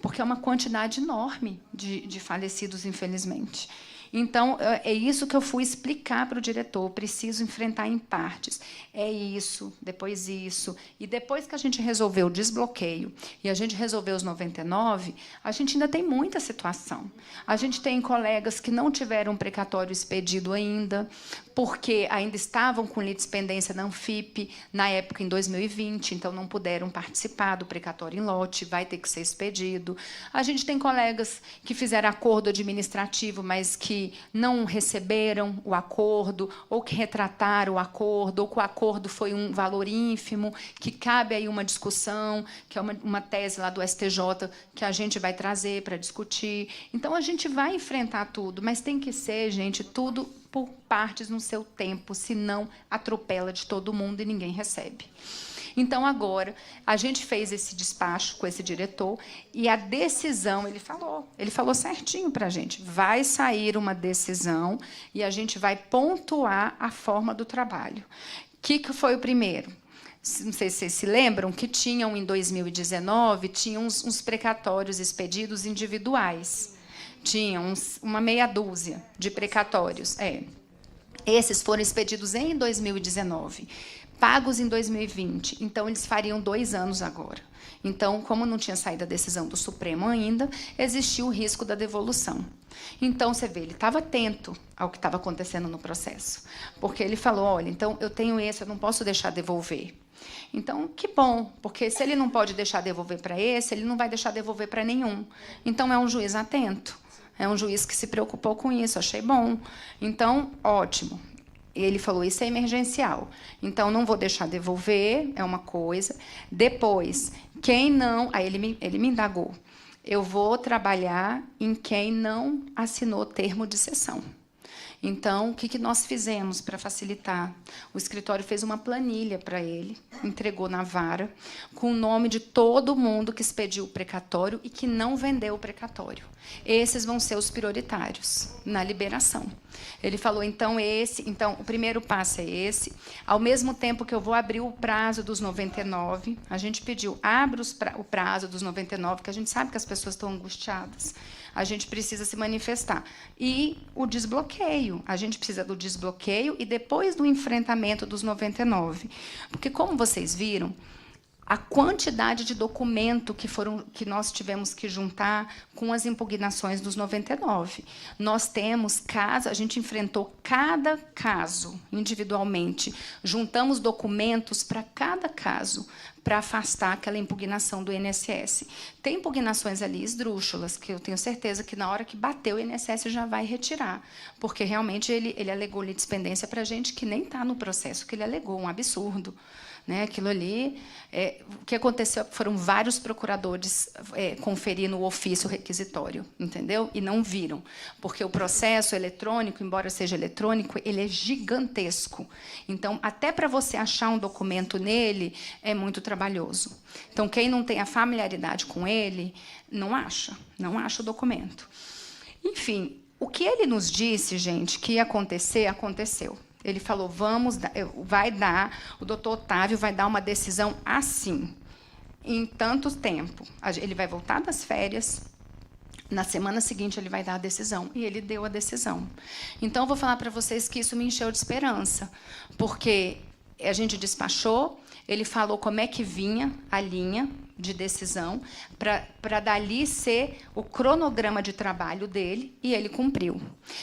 porque é uma quantidade enorme de falecidos, infelizmente. Então, é isso que eu fui explicar para o diretor. Preciso enfrentar em partes. É isso, depois isso. E depois que a gente resolveu o desbloqueio e a gente resolveu os 99, a gente ainda tem muita situação. A gente tem colegas que não tiveram precatório expedido ainda, porque ainda estavam com litispendência na Anfip, na época, em 2020, então não puderam participar do precatório em lote, vai ter que ser expedido. A gente tem colegas que fizeram acordo administrativo, mas que não receberam o acordo, ou que retrataram o acordo, ou que o acordo foi um valor ínfimo, que cabe aí uma discussão, que é uma tese lá do STJ, que a gente vai trazer para discutir. Então, a gente vai enfrentar tudo, mas tem que ser, gente, tudo por partes no seu tempo, senão atropela de todo mundo e ninguém recebe. Então, agora, a gente fez esse despacho com esse diretor e a decisão, ele falou certinho para a gente, vai sair uma decisão e a gente vai pontuar a forma do trabalho. O que foi o primeiro? Não sei se vocês se lembram, que tinham, em 2019, tinham uns precatórios expedidos individuais. Tinham uma meia dúzia de precatórios. Esses foram expedidos em 2019. Pagos em 2020, então eles fariam 2 anos agora. Então, como não tinha saído a decisão do Supremo ainda, existia o risco da devolução. Então, você vê, ele estava atento ao que estava acontecendo no processo, porque ele falou, olha, então eu tenho esse, eu não posso deixar devolver. Então, que bom, porque se ele não pode deixar devolver para esse, ele não vai deixar devolver para nenhum. Então, é um juiz atento, é um juiz que se preocupou com isso, achei bom. Então, ótimo. Ele falou, isso é emergencial, então não vou deixar devolver, é uma coisa. Depois, quem não... Aí ele me indagou. Eu vou trabalhar em quem não assinou termo de cessão. Então, o que nós fizemos para facilitar? O escritório fez uma planilha para ele, entregou na vara, com o nome de todo mundo que expediu o precatório e que não vendeu o precatório. Esses vão ser os prioritários na liberação. Ele falou, então, o primeiro passo é esse. Ao mesmo tempo que eu vou abrir o prazo dos 99, a gente pediu, abra o prazo dos 99, porque a gente sabe que as pessoas estão angustiadas. A gente precisa se manifestar. E o desbloqueio. A gente precisa do desbloqueio e depois do enfrentamento dos 99. Porque, como vocês viram, a quantidade de documento que nós tivemos que juntar com as impugnações dos 99. Nós temos casos, a gente enfrentou cada caso individualmente, juntamos documentos para cada caso, para afastar aquela impugnação do INSS. Tem impugnações ali esdrúxulas, que eu tenho certeza que, na hora que bater, o INSS já vai retirar, porque, realmente, ele alegou litispendência para gente que nem está no processo, que ele alegou, um absurdo. Aquilo ali, o que aconteceu foram vários procuradores conferindo o ofício requisitório, entendeu? E não viram, porque o processo eletrônico, embora seja eletrônico, ele é gigantesco. Então, até para você achar um documento nele, é muito trabalhoso. Então, quem não tem a familiaridade com ele, não acha o documento. Enfim, o que ele nos disse, gente, que ia acontecer, aconteceu. Ele falou, o doutor Otávio vai dar uma decisão assim, em tanto tempo. Ele vai voltar das férias, na semana seguinte ele vai dar a decisão, e ele deu a decisão. Então, eu vou falar para vocês que isso me encheu de esperança, porque a gente despachou, ele falou como é que vinha a linha de decisão, para dali ser o cronograma de trabalho dele, e ele cumpriu.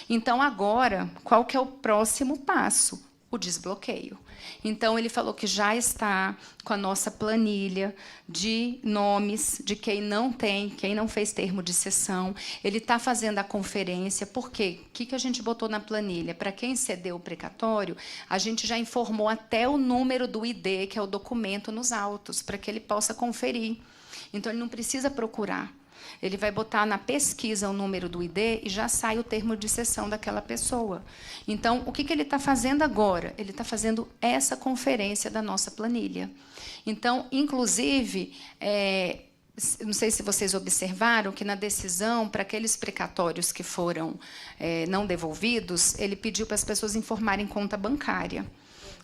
Então, agora, qual que é o próximo passo? O desbloqueio. Então, ele falou que já está com a nossa planilha de nomes de quem não tem, quem não fez termo de cessão. Ele está fazendo a conferência. Por quê? O que a gente botou na planilha? Para quem cedeu o precatório, a gente já informou até o número do ID, que é o documento nos autos, para que ele possa conferir. Então, ele não precisa procurar. Ele vai botar na pesquisa o número do ID e já sai o termo de cessão daquela pessoa. Então, o que ele está fazendo agora? Ele está fazendo essa conferência da nossa planilha. Então, inclusive, não sei se vocês observaram que, na decisão, para aqueles precatórios que foram não devolvidos, ele pediu para as pessoas informarem conta bancária.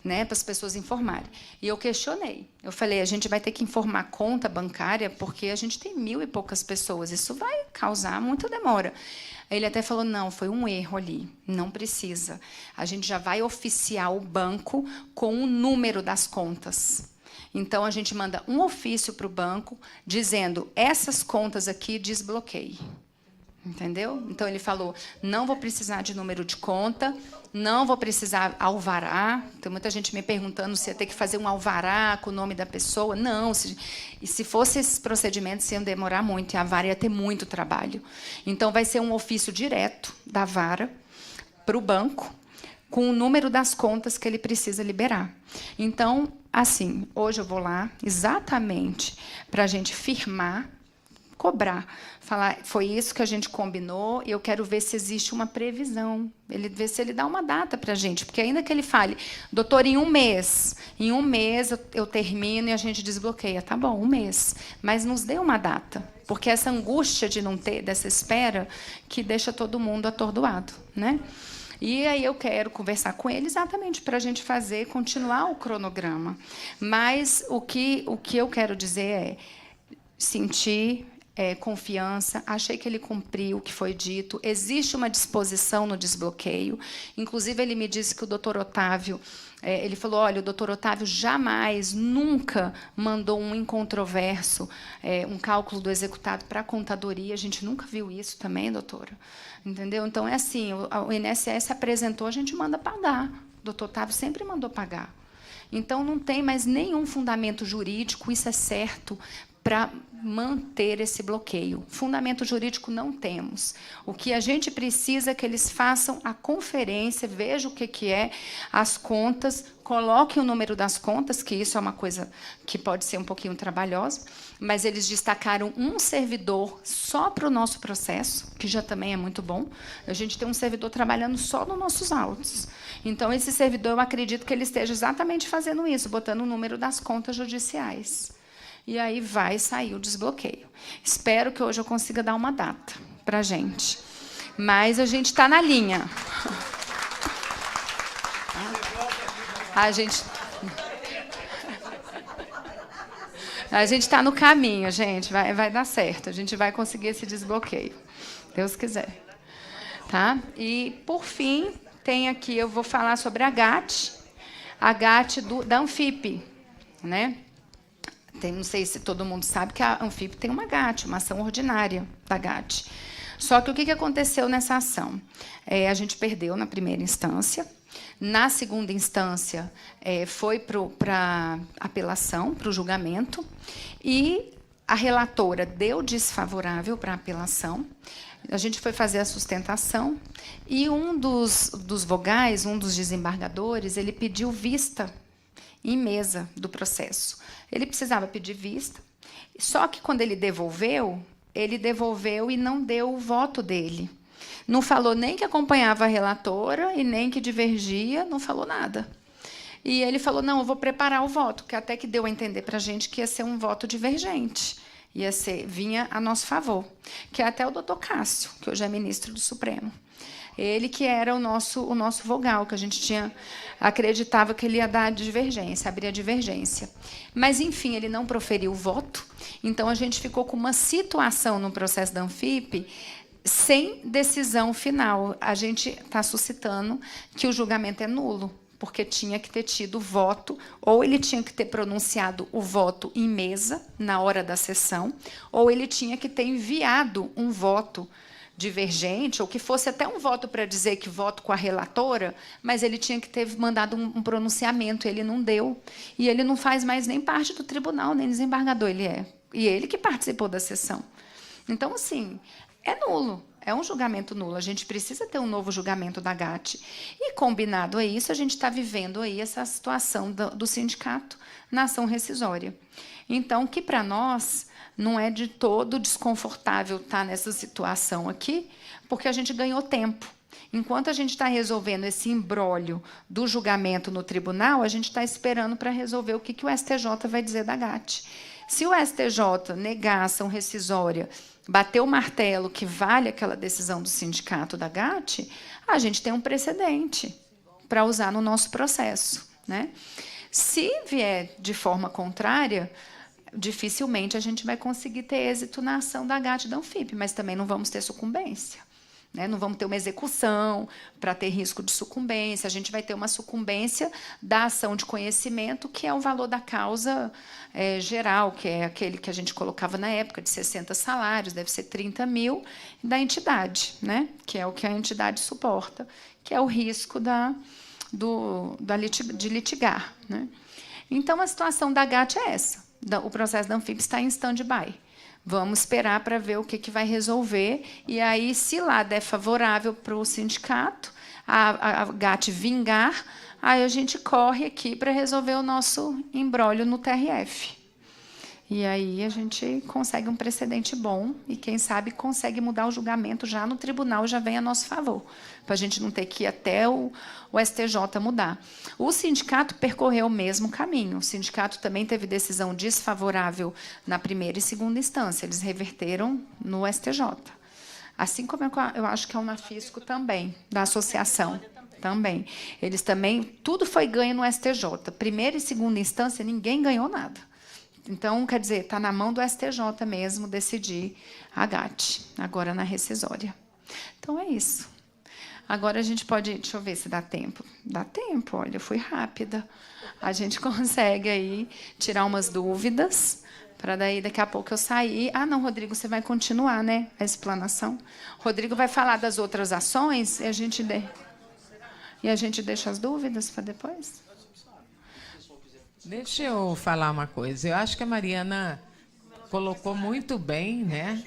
Né, para as pessoas informarem. E eu questionei. Eu falei, a gente vai ter que informar conta bancária, porque a gente tem 1000 e poucas pessoas. Isso vai causar muita demora. Ele até falou, não, foi um erro ali. Não precisa. A gente já vai oficiar o banco com o número das contas. Então, a gente manda um ofício para o banco dizendo, essas contas aqui desbloqueie. Entendeu? Então, ele falou, não vou precisar de número de conta, não vou precisar alvará. Tem muita gente me perguntando se ia ter que fazer um alvará com o nome da pessoa. Não, e se fosse esses procedimentos, iam demorar muito, e a vara ia ter muito trabalho. Então, vai ser um ofício direto da vara para o banco, com o número das contas que ele precisa liberar. Então, assim, hoje eu vou lá exatamente para a gente firmar, cobrar, falar, foi isso que a gente combinou, e eu quero ver se existe uma previsão, ver se ele dá uma data para a gente, porque ainda que ele fale, doutor, em um mês eu termino e a gente desbloqueia. Tá bom, 1 mês, mas nos dê uma data, porque essa angústia de não ter, dessa espera, que deixa todo mundo atordoado, né? E aí eu quero conversar com ele exatamente para a gente continuar o cronograma. Mas o que eu quero dizer é, sentir confiança, achei que ele cumpriu o que foi dito, existe uma disposição no desbloqueio. Inclusive, ele me disse que o doutor Otávio, ele falou, olha, o doutor Otávio jamais, nunca mandou um incontroverso, um cálculo do executado para a contadoria, a gente nunca viu isso também, doutora. Entendeu? Então, é assim, o INSS apresentou, a gente manda pagar. O doutor Otávio sempre mandou pagar. Então, não tem mais nenhum fundamento jurídico, isso é certo, para manter esse bloqueio. Fundamento jurídico não temos. O que a gente precisa é que eles façam a conferência, vejam o que é as contas, coloquem o número das contas, que isso é uma coisa que pode ser um pouquinho trabalhosa, mas eles destacaram um servidor só para o nosso processo, que já também é muito bom. A gente tem um servidor trabalhando só nos nossos autos. Então, esse servidor, eu acredito que ele esteja exatamente fazendo isso, botando o número das contas judiciais. E aí vai sair o desbloqueio. Espero que hoje eu consiga dar uma data para a gente. Mas a gente está na linha. A gente está no caminho, gente. Vai dar certo. A gente vai conseguir esse desbloqueio. Deus quiser. Tá? E, por fim, tem aqui, eu vou falar sobre a GAT da Anfip, né? Não sei se todo mundo sabe que a Anfip tem uma GAT, uma ação ordinária da GAT. Só que o que aconteceu nessa ação? A gente perdeu na primeira instância. Na segunda instância, foi para apelação, para o julgamento, e a relatora deu desfavorável para a apelação. A gente foi fazer a sustentação, e um dos vogais, um dos desembargadores, ele pediu vista em mesa do processo. Ele precisava pedir vista, só que, quando ele devolveu e não deu o voto dele. Não falou nem que acompanhava a relatora e nem que divergia, não falou nada. E ele falou, não, eu vou preparar o voto, que até que deu a entender para a gente que ia ser um voto divergente, vinha a nosso favor, que é até o doutor Cássio, que hoje é ministro do Supremo. Ele que era o nosso vogal, que a gente acreditava que ele ia dar divergência, abrir a divergência. Mas, enfim, ele não proferiu o voto, então a gente ficou com uma situação no processo da Anfip sem decisão final. A gente está suscitando que o julgamento é nulo, porque tinha que ter tido voto, ou ele tinha que ter pronunciado o voto em mesa, na hora da sessão, ou ele tinha que ter enviado um voto divergente, ou que fosse até um voto para dizer que voto com a relatora, mas ele tinha que ter mandado um pronunciamento, ele não deu. E ele não faz mais nem parte do tribunal, nem desembargador ele é. E ele que participou da sessão. Então, assim, é nulo. É um julgamento nulo. A gente precisa ter um novo julgamento da GAT. E, combinado a isso, a gente está vivendo aí essa situação do sindicato na ação rescisória. Então, que para nós não é de todo desconfortável estar nessa situação aqui, porque a gente ganhou tempo. Enquanto a gente está resolvendo esse imbróglio do julgamento no tribunal, a gente está esperando para resolver o que o STJ vai dizer da GAT. Se o STJ negar a ação rescisória, bater o martelo que vale aquela decisão do sindicato da GAT, a gente tem um precedente para usar no nosso processo, né? Se vier de forma contrária, dificilmente a gente vai conseguir ter êxito na ação da GAT e da Anfip, mas também não vamos ter sucumbência, né? Não vamos ter uma execução para ter risco de sucumbência, a gente vai ter uma sucumbência da ação de conhecimento, que é o valor da causa geral, que é aquele que a gente colocava na época, de 60 salários, deve ser 30 mil, da entidade, né? Que é o que a entidade suporta, que é o risco de litigar, né? Então, a situação da GAT é essa. O processo da Anfip está em stand-by. Vamos esperar para ver o que vai resolver. E aí, se lá der favorável para o sindicato, a GAT vingar, aí a gente corre aqui para resolver o nosso imbróglio no TRF. E aí a gente consegue um precedente bom e, quem sabe, consegue mudar o julgamento já no tribunal, já vem a nosso favor, para a gente não ter que ir até o STJ mudar. O sindicato percorreu o mesmo caminho. O sindicato também teve decisão desfavorável na primeira e segunda instância. Eles reverteram no STJ. Assim como eu acho que é o Unafisco também, da associação. Também. Eles também, tudo foi ganho no STJ. Primeira e segunda instância, ninguém ganhou nada. Então, quer dizer, está na mão do STJ mesmo decidir a GAT, agora na rescisória. Então, é isso. Agora a gente pode... Deixa eu ver se dá tempo. Dá tempo, olha, eu fui rápida. A gente consegue aí tirar umas dúvidas, para daí, daqui a pouco, eu sair. Ah, não, Rodrigo, você vai continuar, né, a explanação. Rodrigo vai falar das outras ações e a gente deixa as dúvidas para depois? Deixa eu falar uma coisa. Eu acho que a Mariana colocou muito bem, né?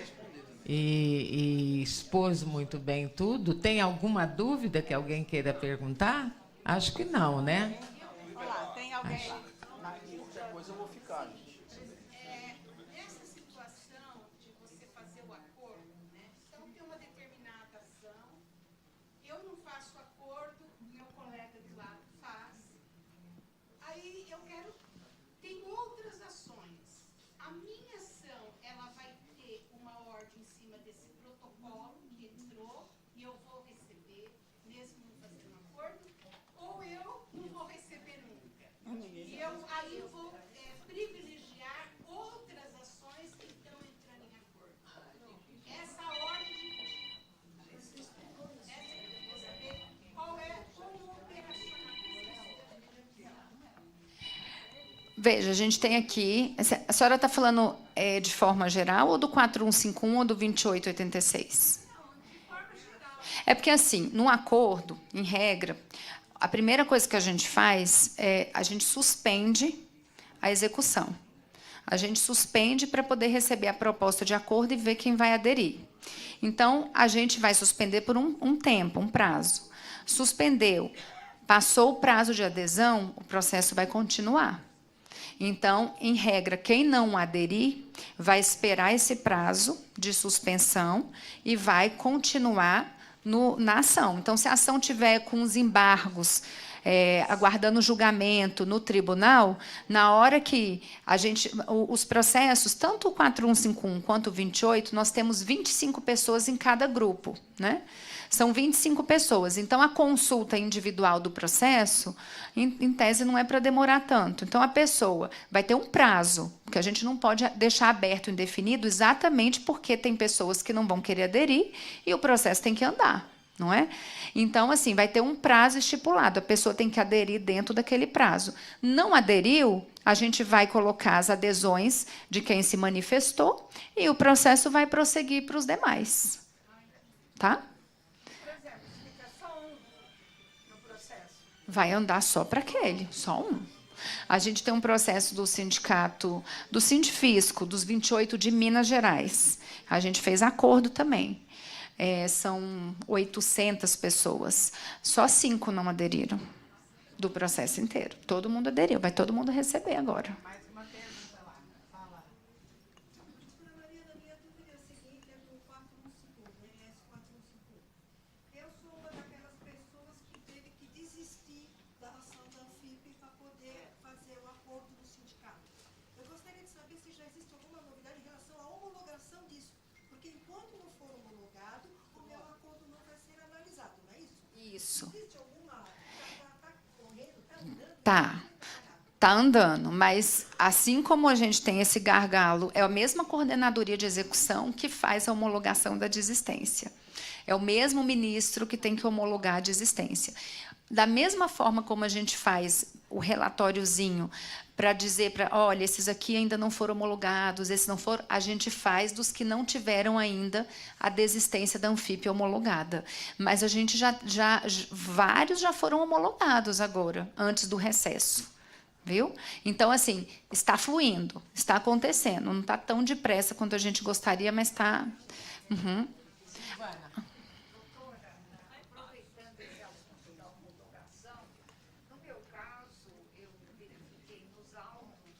E expôs muito bem tudo. Tem alguma dúvida que alguém queira perguntar? Acho que não, né? Olá, tem alguém? Nessa situação de você fazer o acordo, né? Então, tem uma determinada ação, eu não faço acordo, meu colega de lado faz. Aí eu quero... Tem outras ações. A minha ação, ela vai ter uma ordem em cima desse protocolo que entrou e eu vou receber, mesmo não fazendo acordo, ou eu não vou receber nunca. E aí eu vou privilegiar outras ações que estão entrando em acordo. Essa ordem de... Essa eu queria saber qual é como operacional. Veja, a gente tem aqui... A senhora está falando de forma geral, ou do 4151 ou do 2886? É porque, assim, num acordo, em regra, a primeira coisa que a gente faz é a gente suspende a execução. A gente suspende para poder receber a proposta de acordo e ver quem vai aderir. Então, a gente vai suspender por um tempo, um prazo. Suspendeu, passou o prazo de adesão, o processo vai continuar. Então, em regra, quem não aderir vai esperar esse prazo de suspensão e vai continuar na ação. Então, se a ação tiver com os embargos, aguardando julgamento no tribunal, na hora que os processos, tanto o 4151 quanto o 28, nós temos 25 pessoas em cada grupo, né? São 25 pessoas. Então, a consulta individual do processo, em tese, não é para demorar tanto. Então, a pessoa vai ter um prazo, porque a gente não pode deixar aberto, indefinido, exatamente porque tem pessoas que não vão querer aderir e o processo tem que andar, não é? Então, assim, vai ter um prazo estipulado, a pessoa tem que aderir dentro daquele prazo. Não aderiu, a gente vai colocar as adesões de quem se manifestou e o processo vai prosseguir para os demais. Tá? Por exemplo, se fica só um no processo. Vai andar só para aquele, só um. A gente tem um processo do sindicato, do Sindifisco, dos 28 de Minas Gerais. A gente fez acordo também. São 800 pessoas. Só 5 não aderiram do processo inteiro. Todo mundo aderiu, vai todo mundo receber agora. Mais uma pergunta lá. Fala. Doutora Mariana, minha dúvida é a seguinte, é do 415, NS 415. Eu sou uma daquelas pessoas que teve que desistir da ação da Anfip para poder fazer o acordo do sindicato. Eu gostaria de saber se já existe alguma novidade em relação à homologação disso. Porque enquanto não for homologado, o meu acordo não vai ser analisado, não é isso? Isso. Existe alguma... Está correndo, está andando? Tá andando, mas assim como a gente tem esse gargalo, é a mesma coordenadoria de execução que faz a homologação da desistência. É o mesmo ministro que tem que homologar a desistência. Da mesma forma como a gente faz o relatóriozinho para dizer, olha, esses aqui ainda não foram homologados, esses não foram, a gente faz dos que não tiveram ainda a desistência da Anfip homologada. Mas a gente vários já foram homologados agora, antes do recesso. Viu? Então, assim, está fluindo, está acontecendo. Não está tão depressa quanto a gente gostaria, mas está... Uhum. Aproveitando esse assunto da homologação, no meu caso, eu verifiquei nos autos,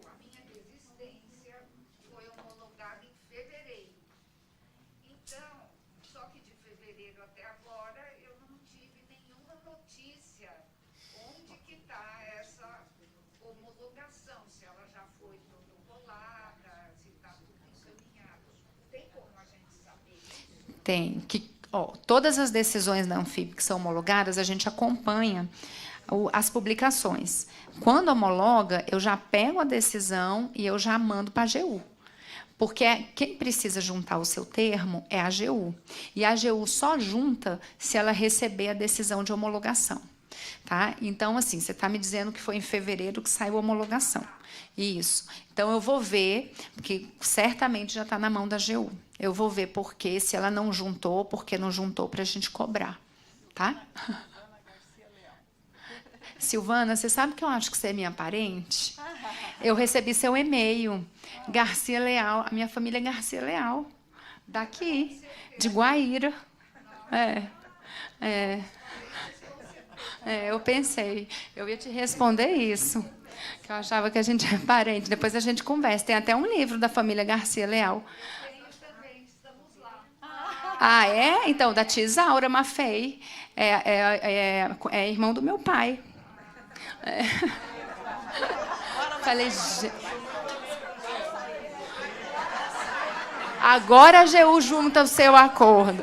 a minha desistência foi homologada em fevereiro. Então, só que de fevereiro até agora, eu não tive nenhuma notícia onde que está essa homologação, se ela já foi protocolada, se está tudo encaminhado. Tem como a gente saber isso? Tem. Todas as decisões da Anfip que são homologadas, a gente acompanha as publicações. Quando homologa, eu já pego a decisão e eu já mando para a AGU. Porque quem precisa juntar o seu termo é a AGU. E a AGU só junta se ela receber a decisão de homologação. Tá? Então, assim, você está me dizendo que foi em fevereiro que saiu a homologação. Isso. Então, eu vou ver, porque certamente já está na mão da AGU. Eu vou ver por quê, se ela não juntou, porque não juntou para a gente cobrar. Tá? Silvana, você sabe que eu acho que você é minha parente? Eu recebi seu e-mail. Garcia Leal, a minha família é Garcia Leal. Daqui, de Guaíra. Eu pensei, eu ia te responder isso, que eu achava que a gente é parente. Depois a gente conversa. Tem até um livro da família Garcia Leal. Ah, é? Então, da tia Isaura Maffei. É irmão do meu pai. Falei... Agora a AGU junta o seu acordo.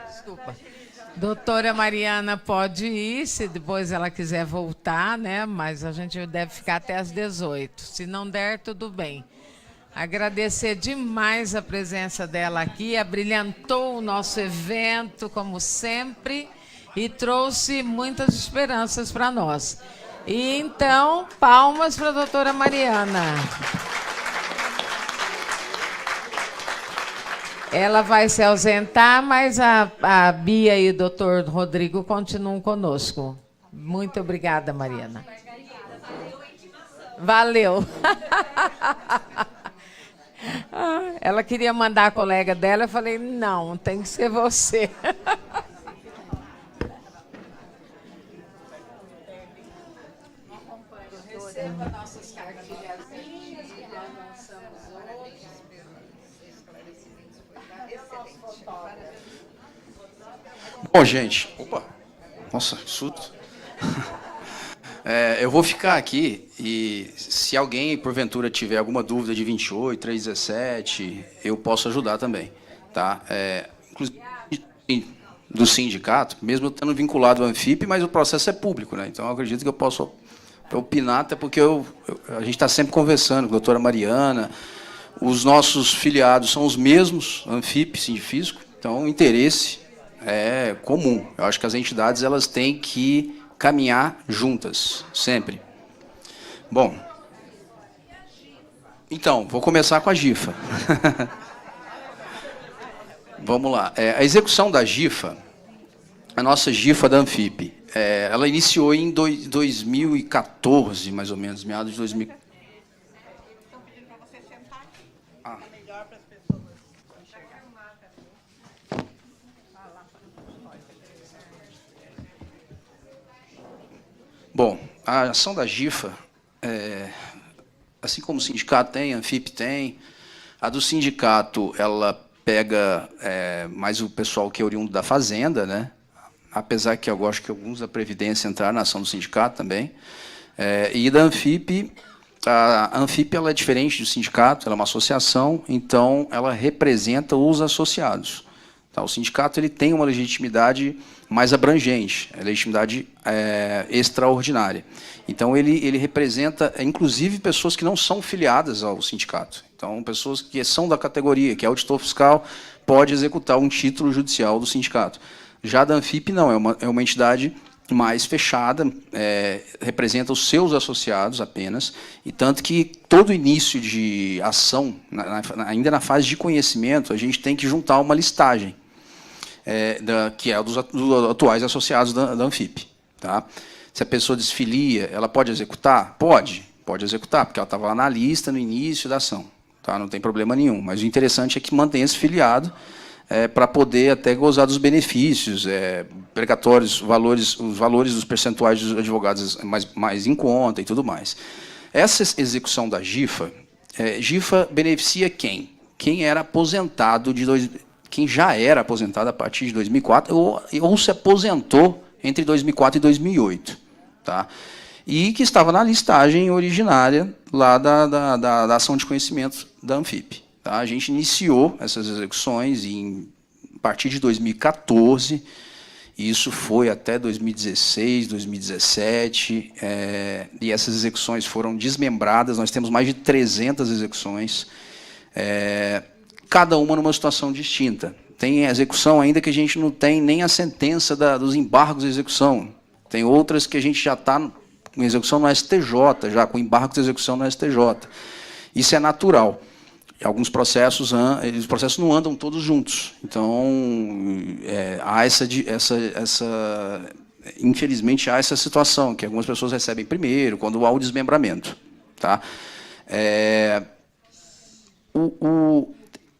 Desculpa. Doutora Mariana pode ir, se depois ela quiser voltar, né? Mas a gente deve ficar até às 18. Se não der, tudo bem. Agradecer demais a presença dela aqui, abrilhantou o nosso evento, como sempre, e trouxe muitas esperanças para nós. E então, palmas para a doutora Mariana. Ela vai se ausentar, mas a Bia e o doutor Rodrigo continuam conosco. Muito obrigada, Mariana. Valeu. Ela queria mandar a colega dela, eu falei, não, tem que ser você. Receba nossas cartilhazinhas que nós lançamos hoje. Bom, gente, opa, nossa, que susto. Eu vou ficar aqui e se alguém, porventura, tiver alguma dúvida de 28, 317, eu posso ajudar também, tá? Inclusive, do sindicato, mesmo eu estando vinculado ao Anfip, mas o processo é público, né? Então, eu acredito que eu posso opinar, até porque a gente está sempre conversando com a doutora Mariana, os nossos filiados são os mesmos, Anfip, Sindifisco, então o interesse é comum. Eu acho que as entidades elas têm que caminhar juntas, sempre. Bom, então, vou começar com a GIFA. Vamos lá. A execução da GIFA, a nossa GIFA da Anfip, ela iniciou em 2014, mais ou menos, meados de 2000. Estão pedindo para você sentar aqui. Ah. É melhor para as pessoas enxergarem. Bom, a ação da GIFA, assim como o sindicato tem, a Anfip tem, a do sindicato ela pega mais o pessoal que é oriundo da fazenda, né? Apesar que eu gosto que alguns da Previdência entraram na ação do sindicato também. E da Anfip, a Anfip ela é diferente do sindicato, ela é uma associação, então ela representa os associados. Tá? O sindicato ele tem uma legitimidade mais abrangente, a legitimidade extraordinária. Então, ele representa, inclusive, pessoas que não são filiadas ao sindicato. Então, pessoas que são da categoria, que é auditor fiscal, pode executar um título judicial do sindicato. Já da Anfip, não, é uma entidade mais fechada, representa os seus associados apenas, e tanto que todo início de ação, ainda na fase de conhecimento, a gente tem que juntar uma listagem, que é dos atuais associados da Anfip. Tá? Se a pessoa desfilia, ela pode executar? Pode executar, porque ela estava lá na lista no início da ação. Tá? Não tem problema nenhum, mas o interessante é que mantenha-se filiado, para poder até gozar dos benefícios, precatórios, os valores dos percentuais dos advogados mais em conta e tudo mais. Essa execução da GIFA, GIFA beneficia quem? Quem era aposentado quem já era aposentado a partir de 2004 ou se aposentou entre 2004 e 2008, tá? E que estava na listagem originária lá da ação de conhecimento da Anfip. Tá? A gente iniciou essas execuções a partir de 2014, e isso foi até 2016, 2017, e essas execuções foram desmembradas, nós temos mais de 300 execuções, cada uma numa situação distinta. Tem execução ainda que a gente não tem nem a sentença dos embargos de execução, tem outras que a gente já está com execução no STJ, já com embargos de execução no STJ. Isso é natural. Alguns processos, os processos não andam todos juntos. Então, infelizmente, há essa situação, que algumas pessoas recebem primeiro, quando há o desmembramento. Tá?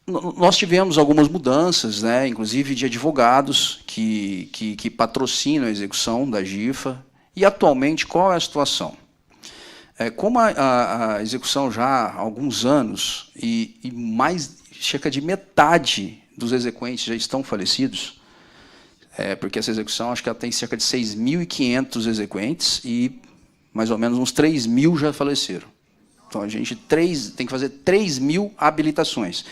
Nós tivemos algumas mudanças, né, inclusive de advogados que patrocinam a execução da GIFA. E, atualmente, qual é a situação? Como a execução já há alguns anos e mais cerca de metade dos exequentes já estão falecidos, porque essa execução acho que ela tem cerca de 6.500 exequentes e mais ou menos uns 3.000 já faleceram. Então a gente tem que fazer 3.000 habilitações.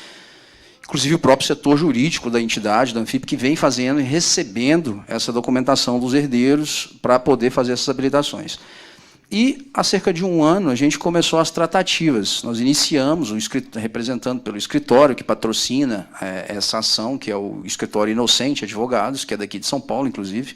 Inclusive o próprio setor jurídico da entidade, da Anfip, que vem fazendo e recebendo essa documentação dos herdeiros para poder fazer essas habilitações. E, há cerca de um ano, a gente começou as tratativas. Nós iniciamos, representando pelo escritório que patrocina essa ação, que é o Escritório Inocente Advogados, que é daqui de São Paulo, inclusive.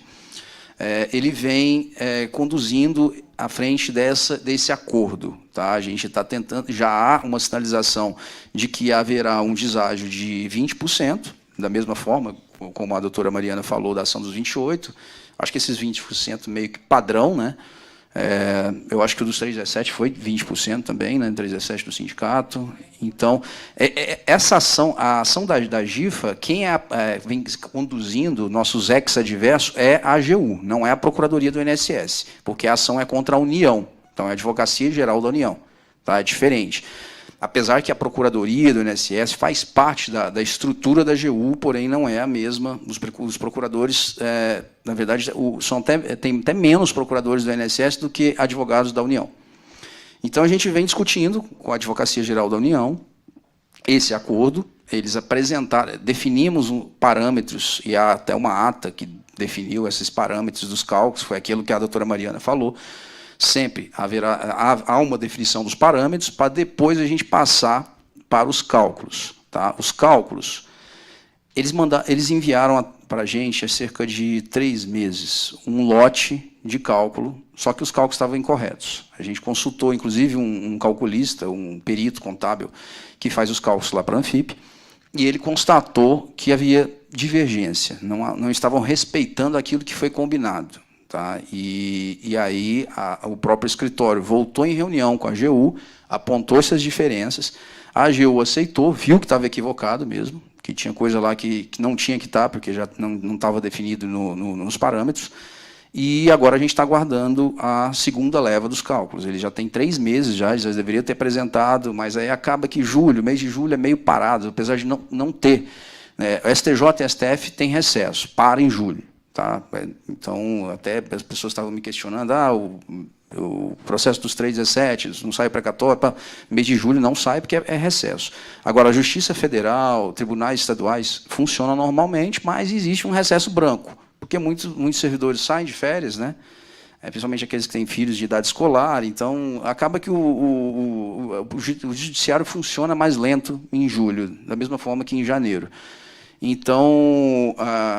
Ele vem conduzindo à frente desse acordo. Tá? A gente está tentando, já há uma sinalização de que haverá um deságio de 20%, da mesma forma, como a doutora Mariana falou, da ação dos 28%. Acho que esses 20% meio que padrão, né? Eu acho que o dos 317 foi 20% também, né, 317 do sindicato. Então, essa ação, a ação da GIFA, quem vem conduzindo nossos ex-adversos é a AGU, não é a Procuradoria do INSS, porque a ação é contra a União, então é a Advocacia Geral da União, tá? É diferente. Apesar que a Procuradoria do INSS faz parte da estrutura da AGU, porém não é a mesma. Os procuradores, na verdade, tem até menos procuradores do INSS do que advogados da União. Então, a gente vem discutindo com a Advocacia Geral da União esse acordo, eles apresentaram, definimos parâmetros, e há até uma ata que definiu esses parâmetros dos cálculos, foi aquilo que a doutora Mariana falou. Sempre há uma definição dos parâmetros para depois a gente passar para os cálculos. Tá? Os cálculos, eles enviaram para a gente há cerca de 3 meses um lote de cálculo, só que os cálculos estavam incorretos. A gente consultou, inclusive, um calculista, um perito contábil, que faz os cálculos lá para a Anfip, e ele constatou que havia divergência, não estavam respeitando aquilo que foi combinado. Tá? E aí o próprio escritório voltou em reunião com a AGU, apontou essas diferenças, a AGU aceitou, viu que estava equivocado mesmo, que tinha coisa lá que não tinha que estar, porque já não estava definido nos parâmetros, e agora a gente está aguardando a segunda leva dos cálculos. Ele já tem 3 meses, já deveria ter apresentado, mas aí acaba que mês de julho é meio parado, apesar de não ter. Né? O STJ e o STF têm recesso, para em julho. Tá? Então, até as pessoas estavam me questionando, o processo dos 317 não sai precatório, mês de julho não sai porque é recesso. Agora, a Justiça Federal, tribunais estaduais funcionam normalmente, mas existe um recesso branco, porque muitos servidores saem de férias, né? Principalmente aqueles que têm filhos de idade escolar, então acaba que o judiciário funciona mais lento em julho, da mesma forma que em janeiro. Então,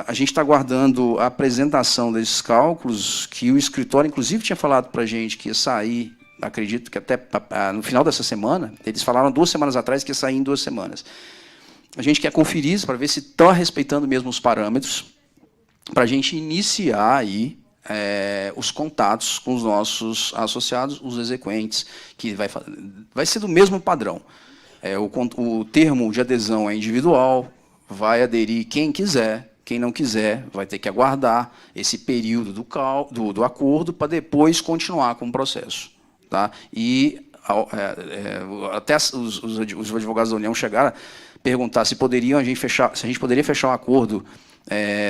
a gente está aguardando a apresentação desses cálculos, que o escritório, inclusive, tinha falado para a gente que ia sair, acredito que até no final dessa semana, eles falaram 2 semanas atrás que ia sair em 2 semanas. A gente quer conferir isso para ver se está respeitando mesmo os parâmetros, para a gente iniciar aí os contatos com os nossos associados, os exequentes, que vai ser do mesmo padrão. O termo de adesão é individual, vai aderir quem quiser, quem não quiser vai ter que aguardar esse período do acordo para depois continuar com o processo. Tá? E até os advogados da União chegaram a perguntar se a gente poderia fechar um acordo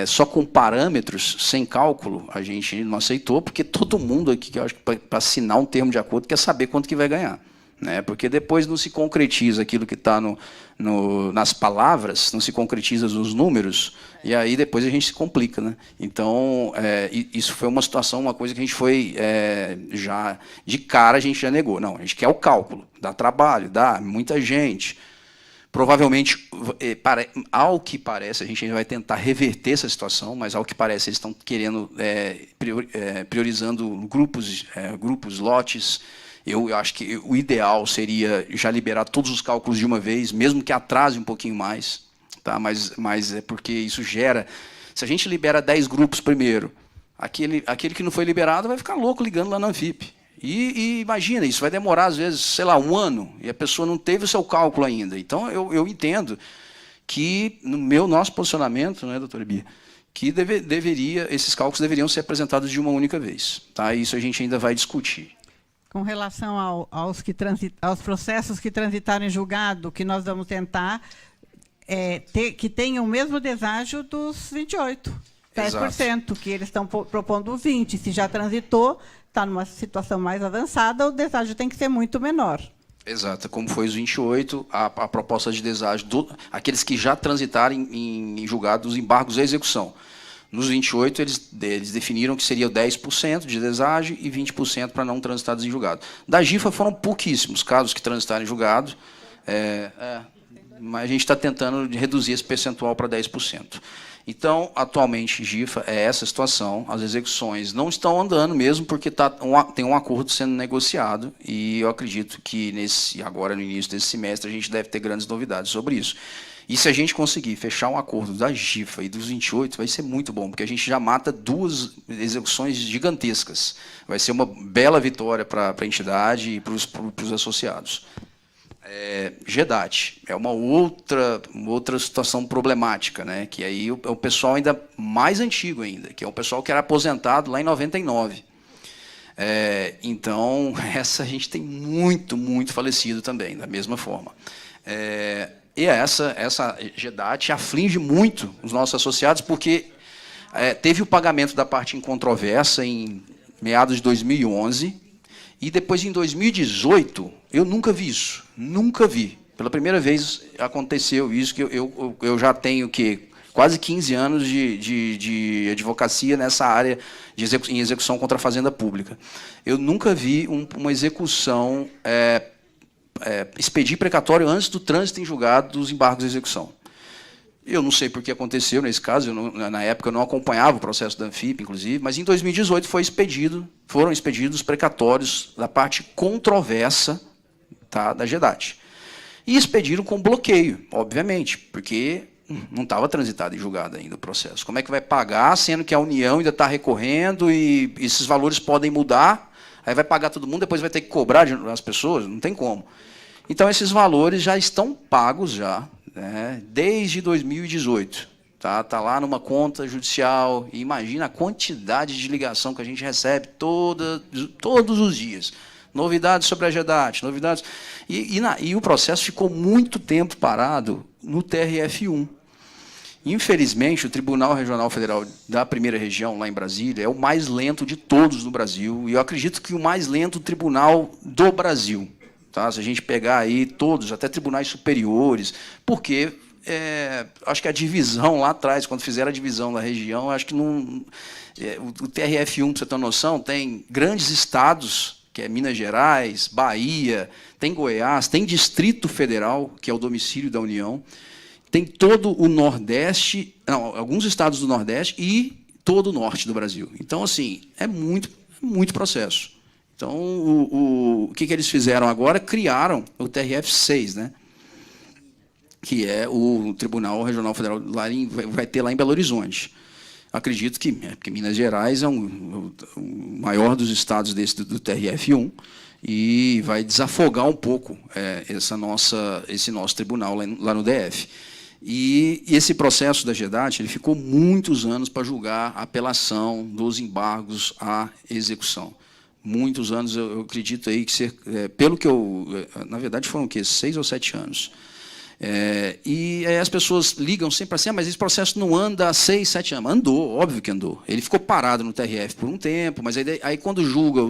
só com parâmetros, sem cálculo. A gente não aceitou, porque todo mundo aqui, que eu acho que para assinar um termo de acordo, quer saber quanto que vai ganhar. Né? Porque depois não se concretiza aquilo que está nas palavras, não se concretiza nos números, e aí depois a gente se complica. Né? Então, isso foi uma situação, uma coisa que a gente foi, já de cara, a gente já negou. Não, a gente quer o cálculo, dá trabalho, dá muita gente. Provavelmente, ao que parece, a gente ainda vai tentar reverter essa situação, mas ao que parece, eles estão querendo, priorizando grupos, lotes. Eu acho que o ideal seria já liberar todos os cálculos de uma vez, mesmo que atrase um pouquinho mais. Tá? Mas é porque isso gera... Se a gente libera 10 grupos primeiro, aquele que não foi liberado vai ficar louco ligando lá na Anfip. E imagina, isso vai demorar, às vezes, sei lá, 1 ano, e a pessoa não teve o seu cálculo ainda. Então, eu entendo que, no nosso posicionamento, né, doutora Bia, que esses cálculos deveriam ser apresentados de uma única vez. Tá? Isso a gente ainda vai discutir. Com relação aos processos que transitaram em julgado, que nós vamos tentar que tenham o mesmo deságio dos 28, 10%, que eles estão propondo 20%. Se já transitou, está numa situação mais avançada, o deságio tem que ser muito menor. Exato. Como foi os 28, a proposta de deságio, aqueles que já transitaram em julgado dos embargos à execução. Nos 28, eles definiram que seria 10% de deságio e 20% para não transitados em julgado. Da GIFA foram pouquíssimos casos que transitaram em julgado, mas a gente está tentando reduzir esse percentual para 10%. Então, atualmente, GIFA é essa situação, as execuções não estão andando mesmo porque tem um acordo sendo negociado, e eu acredito que agora, no início desse semestre, a gente deve ter grandes novidades sobre isso. E se a gente conseguir fechar um acordo da GIFA e dos 28, vai ser muito bom, porque a gente já mata 2 execuções gigantescas. Vai ser uma bela vitória para a entidade e para os associados. GEDAT é uma outra situação problemática, né? Que aí é o pessoal ainda mais antigo ainda, que é o pessoal que era aposentado lá em 99. Então, essa a gente tem muito falecido também, da mesma forma. E essa GEDAT aflige muito os nossos associados, porque teve o pagamento da parte incontroversa em meados de 2011, e depois, em 2018, eu nunca vi isso, nunca vi. Pela primeira vez aconteceu isso, que eu já tenho quase 15 anos de advocacia nessa área em execução contra a fazenda pública. Eu nunca vi uma execução expedir precatório antes do trânsito em julgado dos embargos de execução. Eu não sei por que aconteceu nesse caso, na época eu não acompanhava o processo da Anfip, inclusive, mas em 2018 foram expedidos precatórios da parte controversa, tá, da GEDAT. E expediram com bloqueio, obviamente, porque não estava transitado em julgado ainda o processo. Como é que vai pagar, sendo que a União ainda está recorrendo e esses valores podem mudar, aí vai pagar todo mundo, depois vai ter que cobrar as pessoas? Não tem como. Então, esses valores já estão pagos, né, desde 2018. Tá lá numa conta judicial. E imagina a quantidade de ligação que a gente recebe todos os dias. Novidades sobre a GEDAT, novidades. E o processo ficou muito tempo parado no TRF1. Infelizmente, o Tribunal Regional Federal da Primeira Região, lá em Brasília, é o mais lento de todos no Brasil. E eu acredito que o mais lento tribunal do Brasil. Tá? Se a gente pegar aí todos, até tribunais superiores, porque acho que a divisão lá atrás, quando fizeram a divisão da região, acho que não. O TRF1, para você ter uma noção, tem grandes estados, que é Minas Gerais, Bahia, tem Goiás, tem Distrito Federal, que é o domicílio da União, tem todo o Nordeste, alguns estados do Nordeste e todo o Norte do Brasil. Então, assim, é muito processo. Então, o que eles fizeram agora? Criaram o TRF6, né? Que é o Tribunal Regional Federal, vai ter lá em Belo Horizonte. Acredito que porque Minas Gerais é o maior dos estados do TRF1 e vai desafogar um pouco esse nosso tribunal lá no DF. E esse processo da GEDAT ele ficou muitos anos para julgar a apelação dos embargos à execução. Muitos anos, eu acredito aí que pelo que na verdade foram o quê? 6 ou 7 anos. E aí as pessoas ligam sempre assim, mas esse processo não anda há 6, 7 anos. Andou, óbvio que andou. Ele ficou parado no TRF por um tempo, mas aí quando julga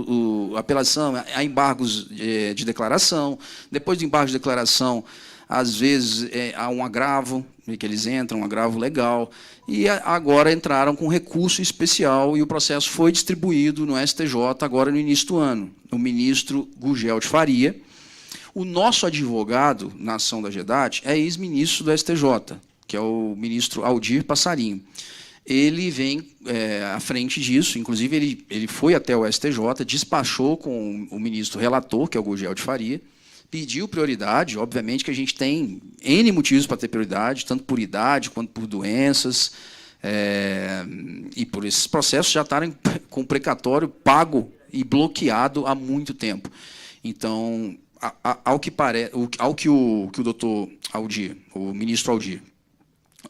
a apelação, há embargos de declaração. Depois do embargo de declaração, às vezes há um agravo, que eles entram, um agravo legal, e agora entraram com recurso especial e o processo foi distribuído no STJ agora no início do ano. O ministro Gugel de Faria. O nosso advogado na ação da GEDAT é ex-ministro do STJ, que é o ministro Aldir Passarinho. Ele vem à frente disso, inclusive ele foi até o STJ, despachou com o ministro relator, que é o Gugel de Faria, pediu prioridade, obviamente que a gente tem N motivos para ter prioridade, tanto por idade quanto por doenças, e por esses processos já estarem com precatório pago e bloqueado há muito tempo. Então, ao que o doutor Aldir, o ministro Aldir,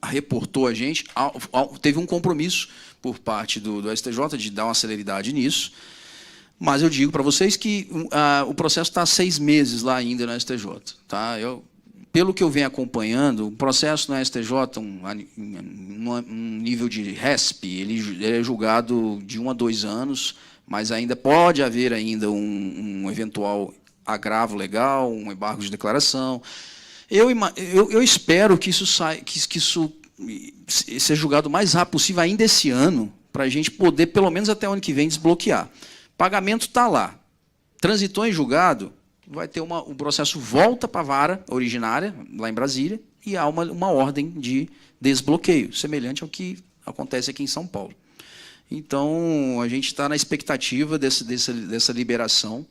reportou a gente, teve um compromisso por parte do STJ de dar uma celeridade nisso, mas eu digo para vocês que o processo está há 6 meses lá ainda no STJ. Tá? Pelo que eu venho acompanhando, o processo no STJ, um nível de RESP, ele é julgado de 1 a 2 anos, mas ainda pode haver ainda um eventual agravo legal, um embargo de declaração. Eu espero que isso seja julgado o mais rápido possível ainda esse ano, para a gente poder, pelo menos até o ano que vem, desbloquear. Pagamento está lá. Transitou em julgado, vai ter o processo volta para a vara originária, lá em Brasília, e há uma ordem de desbloqueio, semelhante ao que acontece aqui em São Paulo. Então, a gente está na expectativa dessa liberação.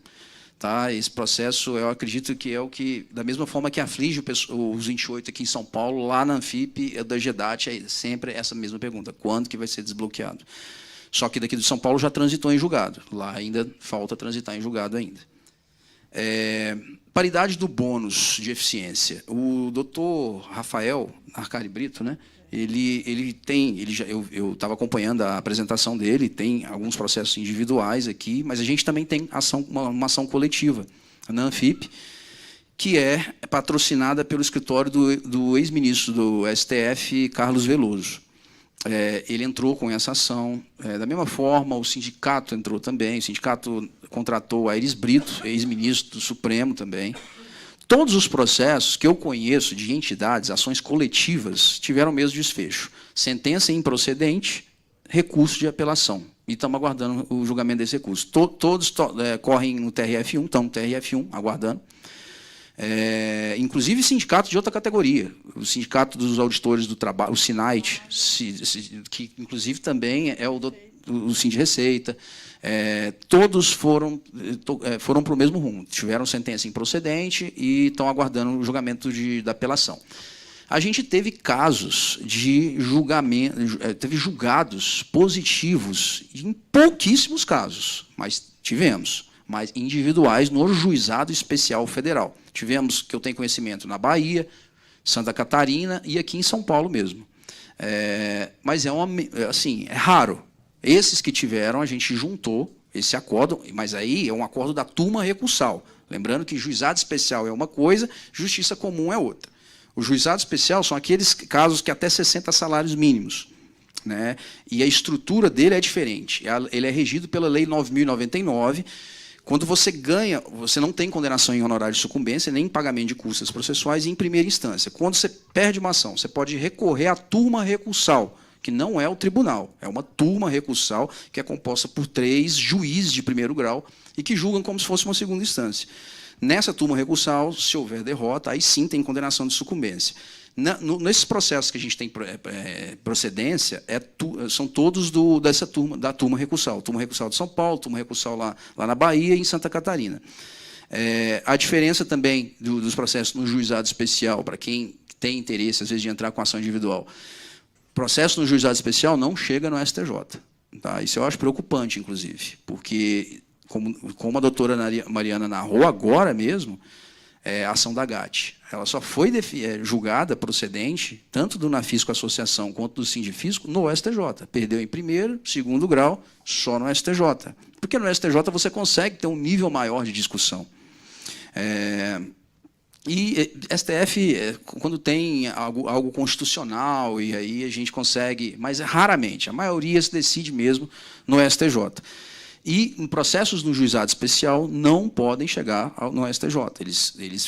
Tá? Esse processo, eu acredito que é o que, da mesma forma que aflige os 28 aqui em São Paulo, lá na Anfip, da GEDAT, é sempre essa mesma pergunta, quando que vai ser desbloqueado? Só que daqui de São Paulo já transitou em julgado, lá ainda falta transitar em julgado ainda. Paridade do bônus de eficiência. O doutor Rafael Arcari Brito, né? Eu estava acompanhando a apresentação dele, tem alguns processos individuais aqui, mas a gente também tem uma ação coletiva na Anfip, que é patrocinada pelo escritório do ex-ministro do STF, Carlos Veloso. Ele entrou com essa ação. Da mesma forma, o sindicato entrou também, o sindicato contratou a Aires Brito, ex-ministro do Supremo também. Todos os processos que eu conheço de entidades, ações coletivas, tiveram o mesmo desfecho. Sentença improcedente, recurso de apelação. E estamos aguardando o julgamento desse recurso. Todos correm no TRF1, estão no TRF1, aguardando. Inclusive sindicato de outra categoria, o Sindicato dos Auditores do Trabalho, o SINAIT, que inclusive também é o Sindreceita, todos foram para o mesmo rumo, tiveram sentença improcedente e estão aguardando o julgamento da apelação. A gente teve casos de julgamento, teve julgados positivos em pouquíssimos casos, mas tivemos, mas individuais no Juizado Especial Federal. Tivemos, que eu tenho conhecimento, na Bahia, Santa Catarina e aqui em São Paulo mesmo. Mas é raro. Esses que tiveram, a gente juntou esse acordo, mas aí é um acordo da turma recursal. Lembrando que juizado especial é uma coisa, justiça comum é outra. O juizado especial são aqueles casos que até 60 salários mínimos, né? E a estrutura dele é diferente. Ele é regido pela Lei 9.099. Quando você ganha, você não tem condenação em honorário de sucumbência, nem pagamento de custas processuais em primeira instância. Quando você perde uma ação, você pode recorrer à turma recursal, que não é o tribunal, é uma turma recursal que é composta por 3 juízes de primeiro grau e que julgam como se fosse uma segunda instância. Nessa turma recursal, se houver derrota, aí sim tem condenação de sucumbência. Nesses processos que a gente tem procedência, são todos da turma recursal. Turma recursal de São Paulo, turma recursal lá na Bahia e em Santa Catarina. A diferença também dos processos no juizado especial, para quem tem interesse, às vezes, de entrar com ação individual, processo no juizado especial não chega no STJ. Tá? Isso eu acho preocupante, inclusive, porque, como a doutora Mariana narrou agora mesmo, a ação da GAT. Ela só foi julgada procedente, tanto do Nafisco Associação quanto do Sindifisco, no STJ. Perdeu em primeiro, segundo grau, só no STJ. Porque no STJ você consegue ter um nível maior de discussão. E STF, quando tem algo constitucional, e aí a gente consegue, mas raramente, a maioria se decide mesmo no STJ. E em processos no juizado especial não podem chegar no STJ.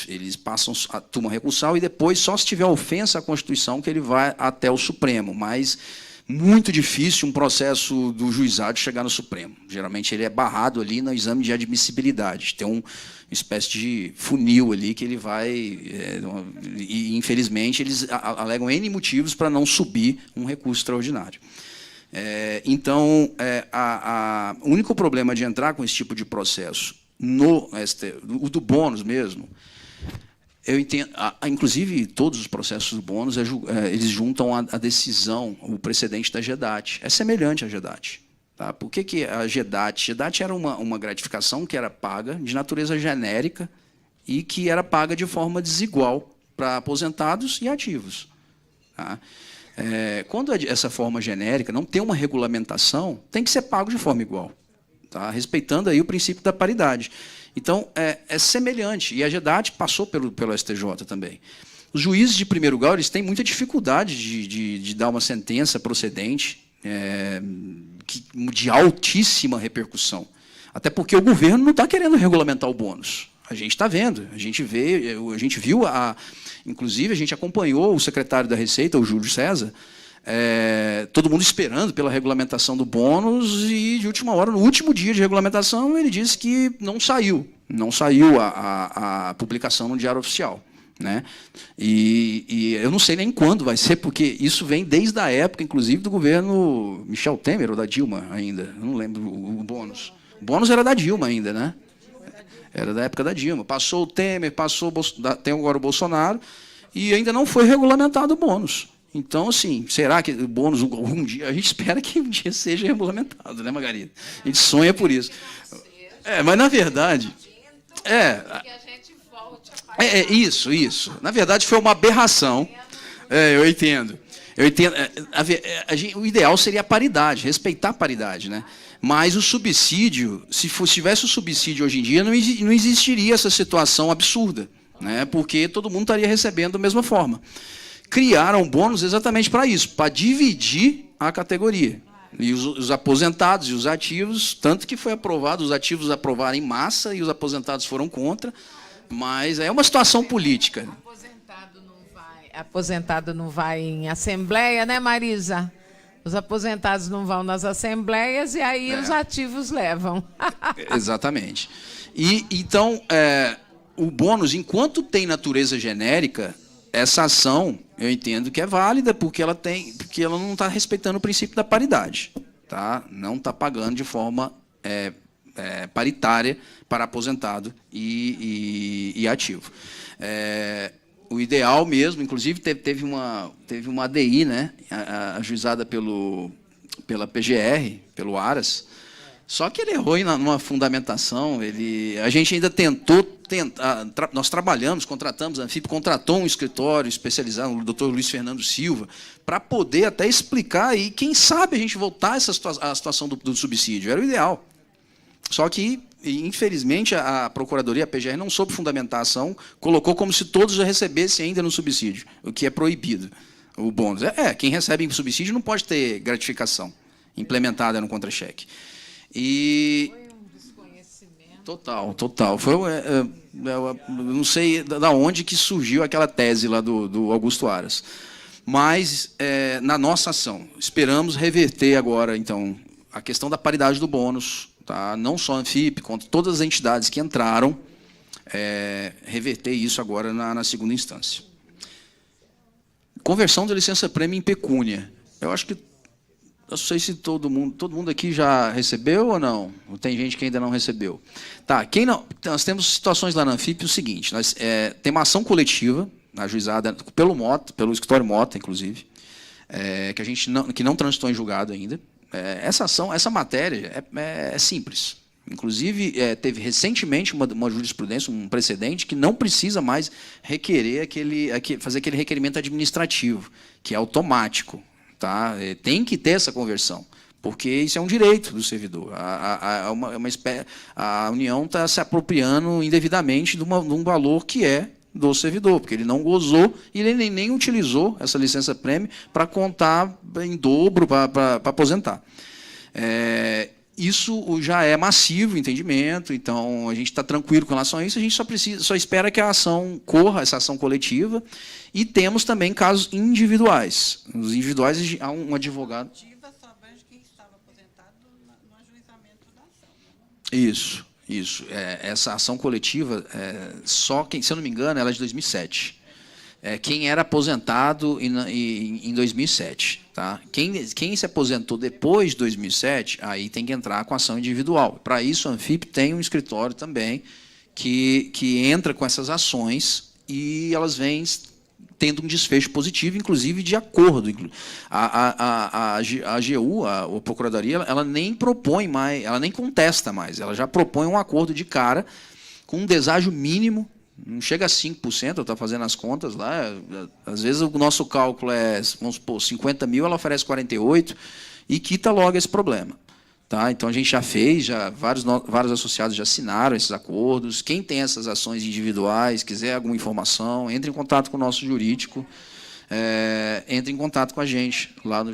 Eles passam a turma recursal e depois, só se tiver ofensa à Constituição, que ele vai até o Supremo. Mas muito difícil um processo do juizado chegar no Supremo. Geralmente ele é barrado ali no exame de admissibilidade. Tem uma espécie de funil ali que ele vai... e, infelizmente, eles alegam N motivos para não subir um recurso extraordinário. Então, o único problema de entrar com esse tipo de processo, o do bônus mesmo, eu entendo, inclusive todos os processos do bônus, eles juntam a decisão, o precedente da GEDAT. É semelhante à GEDAT. Tá? Por que a GEDAT? GEDAT era uma gratificação que era paga de natureza genérica e que era paga de forma desigual para aposentados e ativos. Tá? Quando essa forma genérica não tem uma regulamentação, tem que ser pago de forma igual, tá? Respeitando aí o princípio da paridade. Então, é semelhante, e a GEDAT passou pelo STJ também. Os juízes de primeiro grau eles têm muita dificuldade de dar uma sentença procedente de altíssima repercussão, até porque o governo não está querendo regulamentar o bônus. A gente está vendo, a gente viu, inclusive a gente acompanhou o secretário da Receita, o Júlio César, todo mundo esperando pela regulamentação do bônus e, de última hora, no último dia de regulamentação, ele disse que não saiu a publicação no Diário Oficial. Né? E eu não sei nem quando vai ser, porque isso vem desde a época, inclusive, do governo Michel Temer ou da Dilma ainda, eu não lembro o bônus. O bônus era da Dilma ainda, né? Era da época da Dilma. Passou o Temer, tem agora o Bolsonaro, e ainda não foi regulamentado o bônus. Então, assim, será que o bônus, algum dia, a gente espera que um dia seja regulamentado, né, Margarida? A gente sonha por isso. Mas, na verdade... Isso. Na verdade, foi uma aberração. Eu entendo. O ideal seria a paridade, respeitar a paridade, né? Mas o subsídio, se tivesse o subsídio hoje em dia, não existiria essa situação absurda, né? Porque todo mundo estaria recebendo da mesma forma. Criaram bônus exatamente para isso, para dividir a categoria. E os aposentados e os ativos, tanto que foi aprovado, os ativos aprovaram em massa e os aposentados foram contra, Mas é uma situação política. Aposentado não vai em assembleia, né, Marisa? Os aposentados não vão nas assembleias e aí os ativos levam. Exatamente. E então, o bônus, enquanto tem natureza genérica, essa ação eu entendo que é válida porque ela não está respeitando o princípio da paridade, tá? Não está pagando de forma paritária para aposentado e ativo. O ideal mesmo, inclusive teve uma ADI, né, ajuizada pela PGR, pelo Aras, só que ele errou numa fundamentação. A gente ainda nós trabalhamos, contratamos, a Anfip contratou um escritório especializado, o Dr. Luiz Fernando Silva, para poder até explicar e quem sabe a gente voltar à situação do subsídio. Era o ideal. Só que, infelizmente, a Procuradoria, a PGR, não soube fundamentar a ação, colocou como se todos já recebessem ainda no subsídio, o que é proibido, o bônus. Quem recebe subsídio não pode ter gratificação implementada no contra-cheque. E... Foi um desconhecimento. Total. Eu não sei da onde que surgiu aquela tese lá do Augusto Aras. Mas, na nossa ação, esperamos reverter agora, então, a questão da paridade do bônus, tá? Não só a Anfip, quanto todas as entidades que entraram, reverter isso agora na segunda instância. Conversão da licença-prêmio em pecúnia. Eu acho que, eu não sei se todo mundo aqui já recebeu ou não. Ou tem gente que ainda não recebeu. Tá, quem não, nós temos situações lá na Anfip, o seguinte, nós temos uma ação coletiva, ajuizada pelo Mota, pelo escritório Mota, inclusive, que não transitou em julgado ainda. Essa matéria é simples. Inclusive, teve recentemente uma jurisprudência, um precedente, que não precisa mais fazer aquele requerimento administrativo, que é automático. Tá? Tem que ter essa conversão, porque isso é um direito do servidor. A União está se apropriando indevidamente de um valor que é do servidor, porque ele não gozou e ele nem utilizou essa licença-prêmio para contar em dobro para aposentar. Isso já é massivo, entendimento, então a gente está tranquilo com relação a isso, a gente só espera que a ação corra, essa ação coletiva, e temos também casos individuais. Os individuais, há um advogado... Só abrange quem estava aposentado no ajuizamento da ação. Isso. Essa ação coletiva, se eu não me engano, ela é de 2007. Quem era aposentado em 2007. Tá? Quem se aposentou depois de 2007, aí tem que entrar com ação individual. Para isso, a Anfip tem um escritório também que entra com essas ações e elas vêm tendo um desfecho positivo, inclusive de acordo. A AGU, a Procuradoria, ela nem propõe mais, ela nem contesta mais, ela já propõe um acordo de cara com um deságio mínimo, não chega a 5%, eu estou fazendo as contas lá, às vezes o nosso cálculo vamos supor, 50 mil, ela oferece 48, e quita logo esse problema. Tá? Então, a gente já fez, vários associados já assinaram esses acordos. Quem tem essas ações individuais, quiser alguma informação, entre em contato com o nosso jurídico, entre em contato com a gente lá no...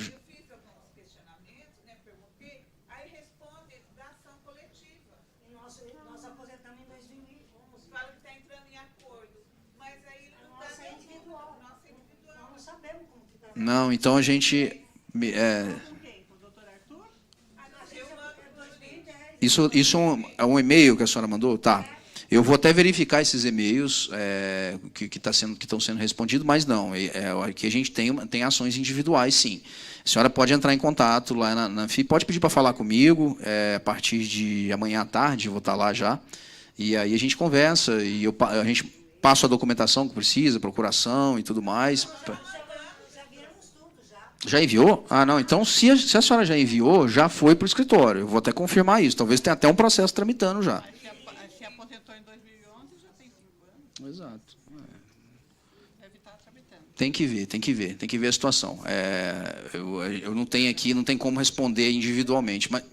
Não, então a gente... Isso é um e-mail que a senhora mandou? Tá. Eu vou até verificar esses e-mails que estão sendo respondidos, mas não. Aqui a gente tem ações individuais, sim. A senhora pode entrar em contato lá na Anfip, pode pedir para falar comigo a partir de amanhã à tarde, eu vou estar lá já. E aí a gente conversa, e a gente passa a documentação que precisa, procuração e tudo mais. Já enviou? Ah, não. Então, se a senhora já enviou, já foi para o escritório. Eu vou até confirmar isso. Talvez tenha até um processo tramitando já. Se aposentou em 2011, já tem 5 anos. Exato. Deve estar tramitando. Tem que ver a situação. Eu não tenho aqui, não tem como responder individualmente. Mas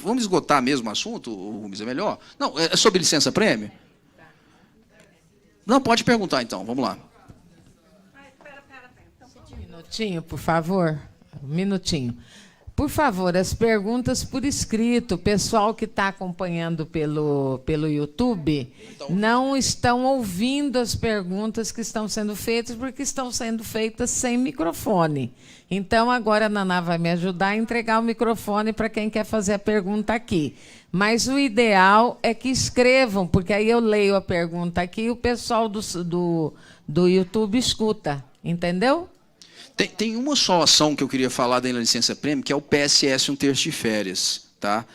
vamos esgotar mesmo o assunto, Rubens? É melhor? Não, é sobre licença-prêmio? Não, pode perguntar então. Vamos lá. Um minutinho, por favor. Um minutinho. Por favor, as perguntas por escrito. O pessoal que está acompanhando pelo YouTube não estão ouvindo as perguntas que estão sendo feitas, porque estão sendo feitas sem microfone. Então, agora a Naná vai me ajudar a entregar o microfone para quem quer fazer a pergunta aqui. Mas o ideal é que escrevam, porque aí eu leio a pergunta aqui e o pessoal do YouTube escuta. Entendeu? Tem uma só ação que eu queria falar da licença-prêmio, que é o PSS 1/3 de férias. Tá?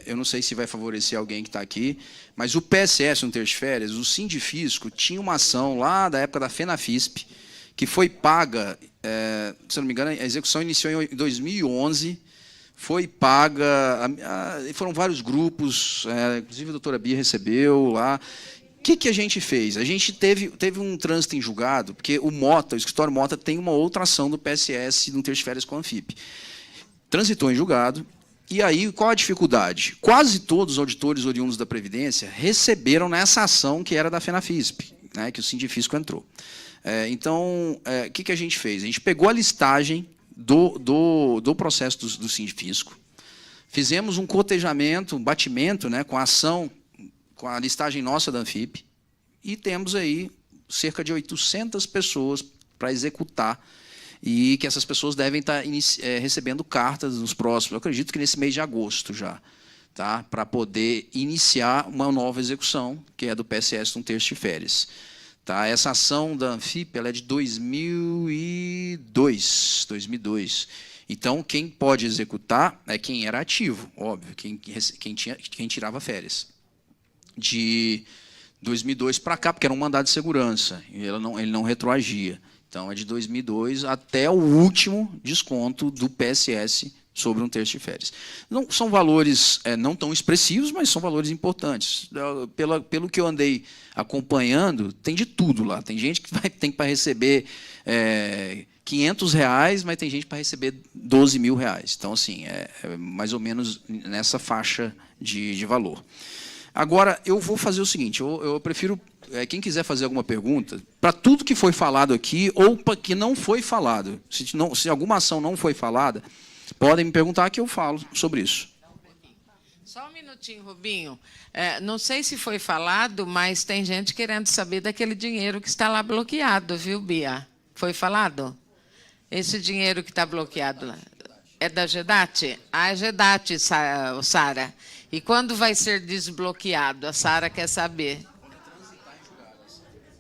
Eu não sei se vai favorecer alguém que está aqui, mas o PSS 1/3 de férias, o Sindifisco, tinha uma ação lá da época da FENAFISP, que foi paga, se não me engano, a execução iniciou em 2011, foi paga, foram vários grupos, inclusive a doutora Bia recebeu lá. O que a gente fez? A gente teve um trânsito em julgado, porque o escritório Mota tem uma outra ação do PSS no 1/3 de férias com a Anfip. Transitou em julgado, e aí qual a dificuldade? Quase todos os auditores oriundos da Previdência receberam nessa ação que era da FENAFISP, né, que o Sindifisco entrou. Então, o que a gente fez? A gente pegou a listagem do processo do Sindifisco, fizemos um cotejamento, um batimento, né, com a ação, com a listagem nossa da Anfip, e temos aí cerca de 800 pessoas para executar, e que essas pessoas devem estar recebendo cartas nos próximos, eu acredito que nesse mês de agosto já, tá? Para poder iniciar uma nova execução, que é do PSS 1/3 de férias. Tá? Essa ação da Anfip ela é de 2002. Então, quem pode executar é quem era ativo, óbvio, quem tirava férias. De 2002 para cá, porque era um mandado de segurança, e ele não retroagia. Então, é de 2002 até o último desconto do PSS sobre 1/3 de férias. Não, são valores não tão expressivos, mas são valores importantes. Pelo que eu andei acompanhando, tem de tudo lá. Tem gente que tem para receber R$500, mas tem gente para receber R$12.000. Então, assim, é mais ou menos nessa faixa de valor. Agora, eu vou fazer o seguinte, eu prefiro, quem quiser fazer alguma pergunta, para tudo que foi falado aqui, ou para que não foi falado, se alguma ação não foi falada, podem me perguntar que eu falo sobre isso. Só um minutinho, Rubinho. Não sei se foi falado, mas tem gente querendo saber daquele dinheiro que está lá bloqueado, viu, Bia? Foi falado? Esse dinheiro que está bloqueado lá. É da GEDAT? Ah, é GEDAT, Sara. E quando vai ser desbloqueado? A Sara quer saber.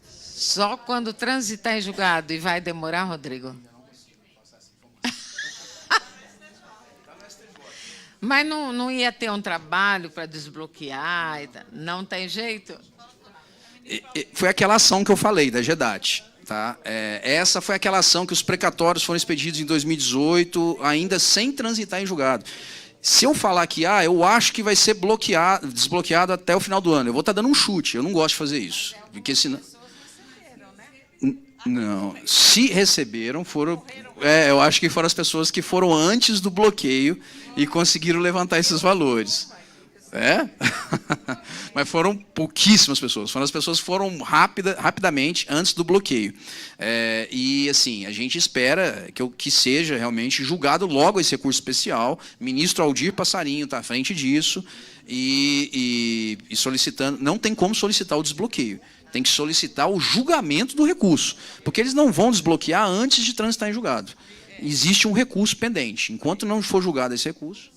Só quando transitar em julgado. E vai demorar, Rodrigo? Mas não ia ter um trabalho para desbloquear? Não tem jeito? Foi aquela ação que eu falei, da GEDAT. Tá? Essa foi aquela ação que os precatórios foram expedidos em 2018, ainda sem transitar em julgado. Se eu falar que eu acho que vai ser desbloqueado até o final do ano, eu vou estar dando um chute. Eu não gosto de fazer isso. Porque senão... Não, se receberam, foram... eu acho que foram as pessoas que foram antes do bloqueio e conseguiram levantar esses valores. Mas foram pouquíssimas pessoas. Foram as pessoas que foram rapidamente antes do bloqueio. E, assim, a gente espera que seja realmente julgado logo esse recurso especial. O ministro Aldir Passarinho está à frente disso e solicitando... Não tem como solicitar o desbloqueio. Tem que solicitar o julgamento do recurso, porque eles não vão desbloquear antes de transitar em julgado. Existe um recurso pendente. Enquanto não for julgado esse recurso...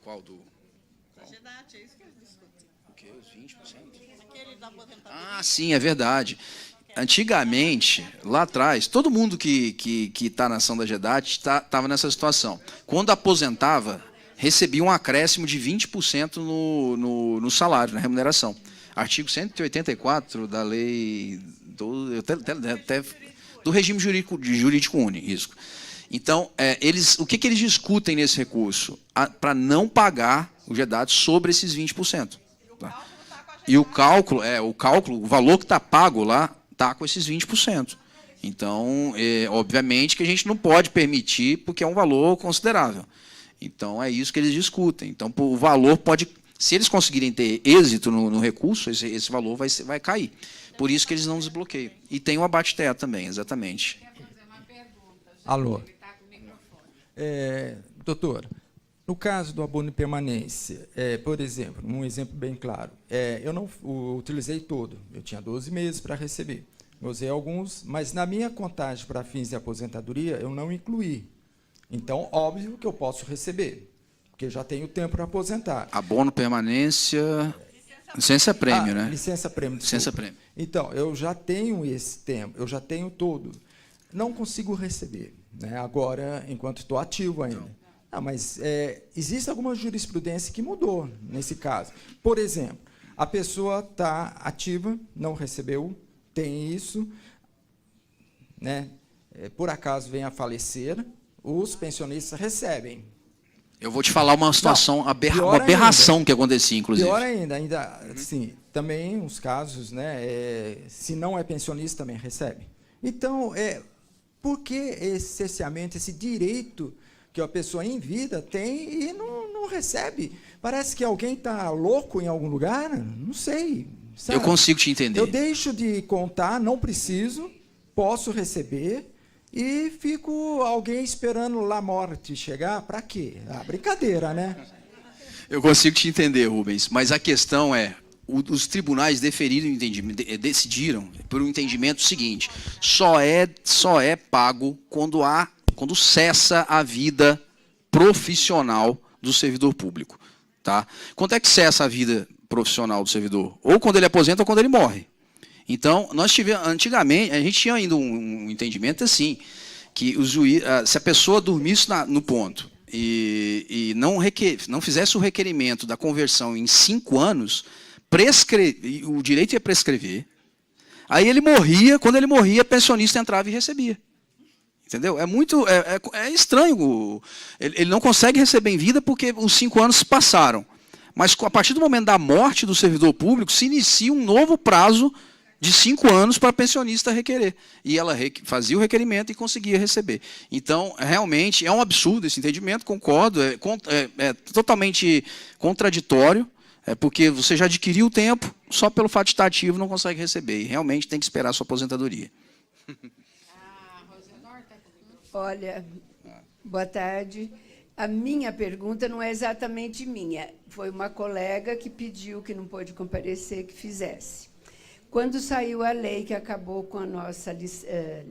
Qual do... Qual? É isso que eles discutem. O quê? Os 20%? Aquele da aposentadoria. Ah, sim, é verdade. Antigamente, lá atrás, todo mundo que está na ação da GEDAT estava nessa situação. Quando aposentava, recebia um acréscimo de 20% no salário, na remuneração. Artigo 184 da lei do regime jurídico único. Então, o que eles discutem nesse recurso? Para não pagar o GEDAT sobre esses 20%. Tá? E o cálculo, o valor que está pago lá, está com esses 20%. Então, obviamente que a gente não pode permitir, porque é um valor considerável. Então, é isso que eles discutem. Então, o valor pode Se eles conseguirem ter êxito no recurso, esse valor vai cair. Por isso que eles não desbloqueiam. E tem o abate-teto também, exatamente. Alô. Doutor, no caso do abono de permanência, por exemplo, um exemplo bem claro, eu não utilizei todo, eu tinha 12 meses para receber. Eu usei alguns, mas na minha contagem para fins de aposentadoria, eu não incluí. Então, óbvio que eu posso receber, porque eu já tenho tempo para aposentar. Abono, permanência, licença-prêmio, né? Licença-prêmio. Licença-prêmio. Então, eu já tenho esse tempo, eu já tenho todo. Não consigo receber, né? Agora, enquanto estou ativo ainda. Mas existe alguma jurisprudência que mudou nesse caso. Por exemplo, a pessoa está ativa, não recebeu, tem isso, né? Por acaso vem a falecer, os pensionistas recebem. Eu vou te falar uma situação, uma aberração que acontecia, inclusive. Pior ainda sim, também os casos, né? Se não é pensionista, também recebe. Então, por que esse cerceamento, esse direito que a pessoa em vida tem e não recebe? Parece que alguém está louco em algum lugar? Não sei. Sabe? Eu consigo te entender. Eu deixo de contar, não preciso, posso receber e fico alguém esperando lá a morte chegar. Para quê? Brincadeira, né? Eu consigo te entender, Rubens, mas a questão os tribunais decidiram por um entendimento seguinte: só é pago quando cessa a vida profissional do servidor público, tá? Quando é que cessa a vida profissional do servidor? Ou quando ele aposenta ou quando ele morre. Então, antigamente, a gente tinha ainda um entendimento assim, que se a pessoa dormisse no ponto e não fizesse o requerimento da conversão em 5 anos, o direito ia prescrever. Aí ele morria, quando ele morria, o pensionista entrava e recebia. Entendeu? É estranho. Ele não consegue receber em vida porque os 5 anos passaram. Mas a partir do momento da morte do servidor público, se inicia um novo prazo de 5 anos para a pensionista requerer. E ela fazia o requerimento e conseguia receber. Então, realmente, é um absurdo esse entendimento, concordo, é totalmente contraditório, porque você já adquiriu o tempo, só pelo fato de estar ativo não consegue receber. E realmente tem que esperar a sua aposentadoria. Olha, boa tarde. A minha pergunta não é exatamente minha. Foi uma colega que pediu, que não pôde comparecer, que fizesse. Quando saiu a lei que acabou com a nossa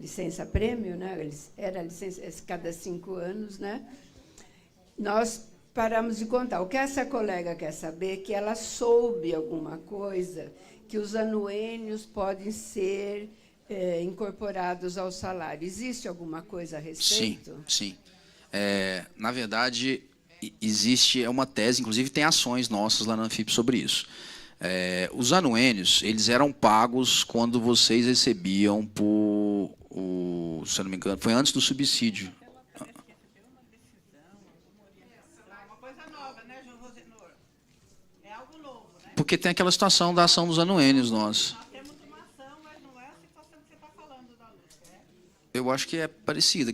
licença-prêmio, né? Era licença cada 5 anos, né? Nós paramos de contar. O que essa colega quer saber é que ela soube alguma coisa, que os anuênios podem ser incorporados ao salário. Existe alguma coisa a respeito? Sim. Na verdade, existe uma tese, inclusive tem ações nossas lá na Anfip sobre isso. Os anuênios, eles eram pagos quando vocês recebiam se eu não me engano, foi antes do subsídio. Porque tem aquela situação da ação dos anuênios nós. Eu acho que é parecida.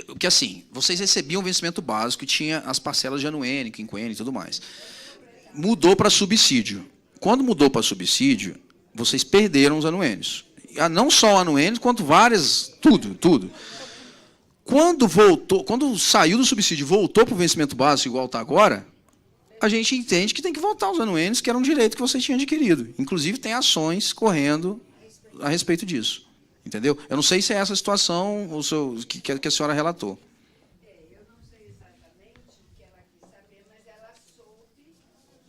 Porque, assim, vocês recebiam o vencimento básico e tinha as parcelas de anuênio, quinquênio e tudo mais. Mudou para subsídio. Quando mudou para subsídio, vocês perderam os anuênios. Não só anuênios, quanto várias, tudo. Quando saiu do subsídio e voltou para o vencimento básico, igual está agora, a gente entende que tem que voltar os anuênios, que era um direito que vocês tinham adquirido. Inclusive, tem ações correndo a respeito disso. Entendeu? Eu não sei se é essa a situação que a senhora relatou. Eu não sei exatamente o que ela quis saber, mas ela soube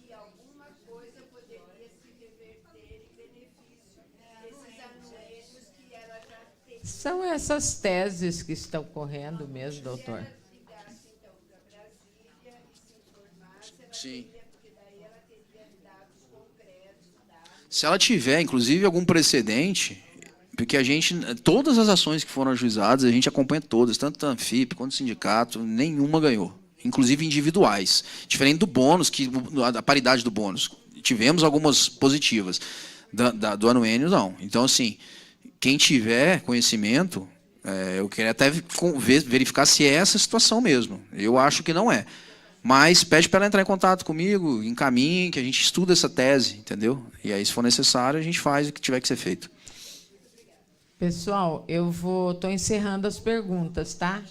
que alguma coisa poderia se reverter em benefício desses anuênios que ela já tem. São essas teses que estão correndo mesmo, doutor? Se ligasse, então, para Brasília e se informasse, Sim. porque daí ela teria dados concretos. Se ela tiver, inclusive, algum precedente, porque todas as ações que foram ajuizadas, a gente acompanha todas, tanto a Anfip quanto o sindicato, nenhuma ganhou, inclusive individuais. Diferente do bônus, a paridade do bônus. Tivemos algumas positivas, do anuênio não. Então, assim, quem tiver conhecimento, eu queria até verificar se é essa situação mesmo. Eu acho que não é. Mas pede para ela entrar em contato comigo, encaminhe, que a gente estuda essa tese, entendeu? E aí, se for necessário, a gente faz o que tiver que ser feito. Pessoal, eu estou encerrando as perguntas, tá?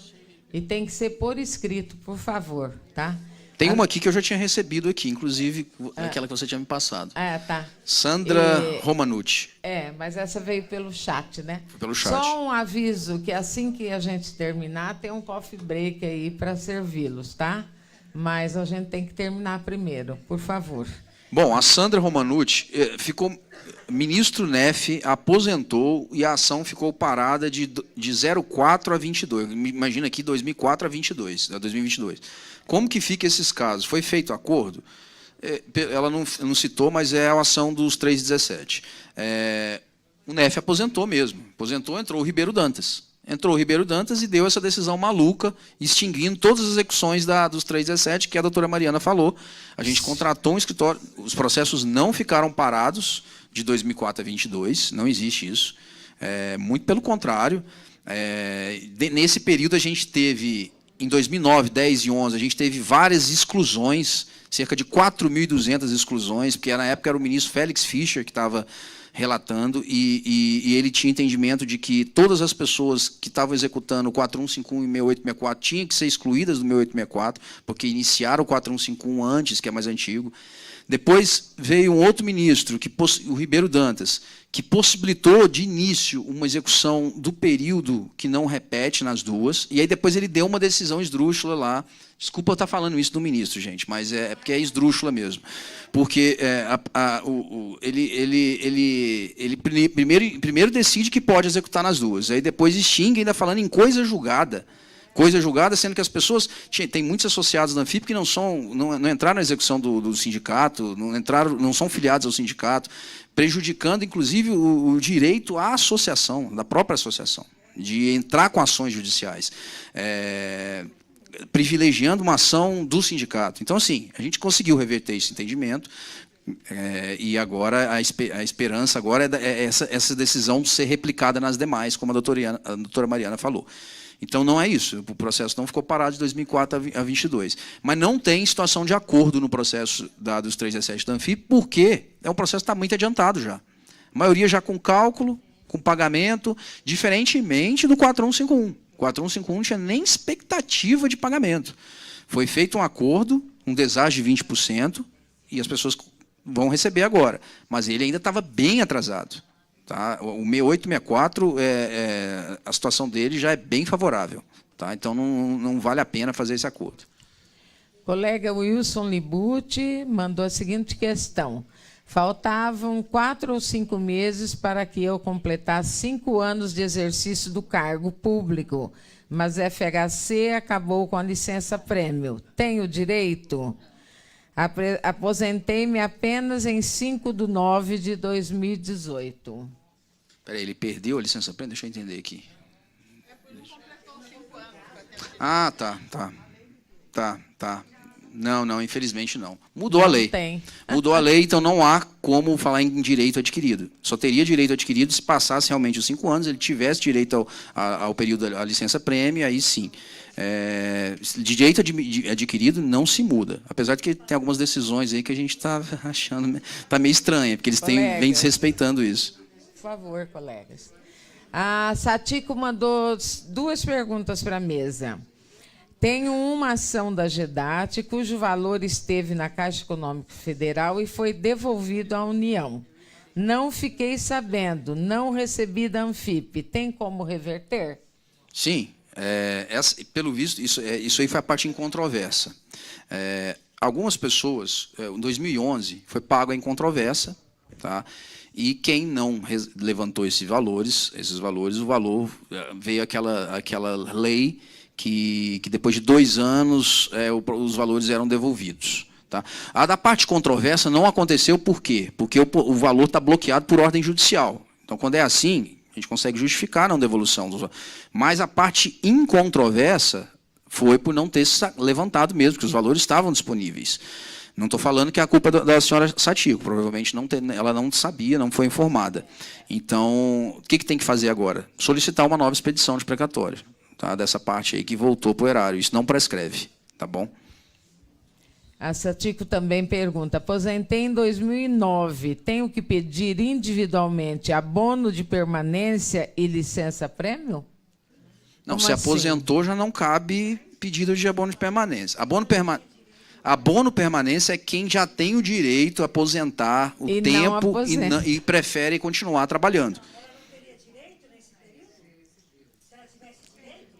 E tem que ser por escrito, por favor, tá? Tem uma aqui que eu já tinha recebido aqui, inclusive aquela que você tinha me passado. Tá. Sandra Romanucci. Mas essa veio pelo chat, né? Foi pelo chat. Só um aviso que assim que a gente terminar, tem um coffee break aí para servi-los, tá? Mas a gente tem que terminar primeiro, por favor. Bom, a Sandra Romanucci ficou... Ministro Neff aposentou e a ação ficou parada de 04 a 22. Imagina aqui 2004 a 2022. Como que fica esses casos? Foi feito acordo? Ela não citou, mas é a ação dos 317. O Neff aposentou mesmo. Aposentou, entrou o Ribeiro Dantas. Entrou o Ribeiro Dantas e deu essa decisão maluca, extinguindo todas as execuções dos 317, que a doutora Mariana falou. A gente contratou um escritório, os processos não ficaram parados de 2004 a 22, não existe isso. Muito pelo contrário. Nesse período, a gente teve, em 2009, 10 e 11, a gente teve várias exclusões, cerca de 4.200 exclusões, porque na época era o ministro Félix Fischer que estava relatando, e ele tinha entendimento de que todas as pessoas que estavam executando o 4151 e 6864 tinham que ser excluídas do 6864, porque iniciaram o 4151 antes, que é mais antigo. Depois veio um outro ministro, o Ribeiro Dantas, que possibilitou de início uma execução do período que não repete nas duas, e aí depois ele deu uma decisão esdrúxula lá. Desculpa eu estar falando isso do ministro, gente, mas é porque é esdrúxula mesmo. Porque ele primeiro decide que pode executar nas duas, aí depois extingue, ainda falando em coisa julgada. Coisa julgada, sendo que as pessoas... Tem muitos associados da Anfip que não entraram na execução do sindicato, não são filiados ao sindicato, prejudicando, inclusive, o direito à associação, da própria associação, de entrar com ações judiciais, privilegiando uma ação do sindicato. Então, assim, a gente conseguiu reverter esse entendimento, e agora a esperança agora é essa decisão ser replicada nas demais, como a doutora Mariana falou. Então, não é isso. O processo não ficou parado de 2004 a 22. Mas não tem situação de acordo no processo dos 317 da Anfip, porque o processo está muito adiantado já. A maioria já com cálculo, com pagamento, diferentemente do 4151. O 4151 não tinha nem expectativa de pagamento. Foi feito um acordo, um deságio de 20%, e as pessoas vão receber agora. Mas ele ainda estava bem atrasado. Tá? O 6864, a situação dele já é bem favorável. Tá? Então, não vale a pena fazer esse acordo. Colega Wilson Libucci mandou a seguinte questão. Faltavam 4 ou 5 meses para que eu completasse 5 anos de exercício do cargo público, mas FHC acabou com a licença-prêmio. Tenho direito? Aposentei-me apenas em 5/9 de 2018. Espera aí, ele perdeu a licença-prêmio? Deixa eu entender aqui. Ah, tá. Não, infelizmente não. Mudou a lei. Tem. Mudou a lei, então não há como falar em direito adquirido. Só teria direito adquirido se passasse realmente os 5 anos, ele tivesse direito ao período da licença-prêmio, aí sim. Direito adquirido não se muda. Apesar de que tem algumas decisões aí que a gente está achando tá meio estranha, porque eles vêm desrespeitando isso. Por favor, colegas. A Satico mandou 2 perguntas para a mesa. Tenho uma ação da GEDAT, cujo valor esteve na Caixa Econômica Federal e foi devolvido à União. Não fiquei sabendo, não recebi da Anfip. Tem como reverter? Sim. Pelo visto, isso aí foi a parte incontroversa. Algumas pessoas, em 2011, foi pago em controvérsia, tá? E quem não levantou esses valores, o valor veio aquela lei que depois de 2 anos os valores eram devolvidos. Tá? A da parte controversa não aconteceu por quê? Porque o valor está bloqueado por ordem judicial. Então, quando é assim, a gente consegue justificar a não devolução. Mas a parte incontroversa foi por não ter levantado mesmo, porque os valores estavam disponíveis. Não estou falando que é a culpa da senhora Satico, provavelmente ela não sabia, não foi informada. Então, o que tem que fazer agora? Solicitar uma nova expedição de precatório, tá? Dessa parte aí que voltou para o erário. Isso não prescreve, tá bom? A Satico também pergunta: aposentei em 2009, tenho que pedir individualmente abono de permanência e licença-prêmio? Não, Como se assim? aposentou, já não cabe pedido de abono de permanência. Abono permanência é quem já tem o direito a aposentar o E não tempo aposenta. e prefere continuar trabalhando.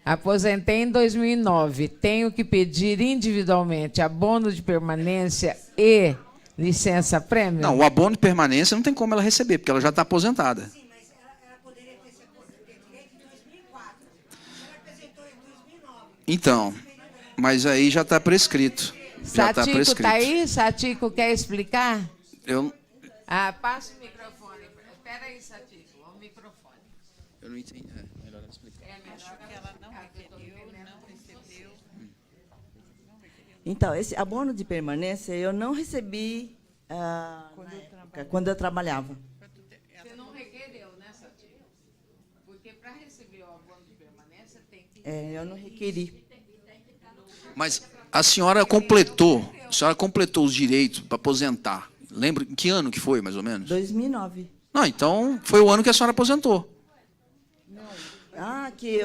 Aposentei em 2009, tenho que pedir individualmente abono de permanência e licença-prêmio? Não, o abono de permanência não tem como ela receber, porque ela já está aposentada. Sim, mas ela poderia ter direito em 2004. Ela apresentou em 2009. Então, mas aí já está prescrito. Já está Satico prescrito. está aí? Satico quer explicar? Eu Passa o microfone. Espera aí, Satico, o microfone. não entendi. É melhor ela explicar. Então, esse abono de permanência eu não recebi na época, quando eu trabalhava. Você não requereu, né, Satico? Porque para receber o abono de permanência tem que... Eu não requeri. Mas a senhora completou os direitos para aposentar. Lembra em que ano que foi, mais ou menos? 2009. Não, então foi o ano que a senhora aposentou. Que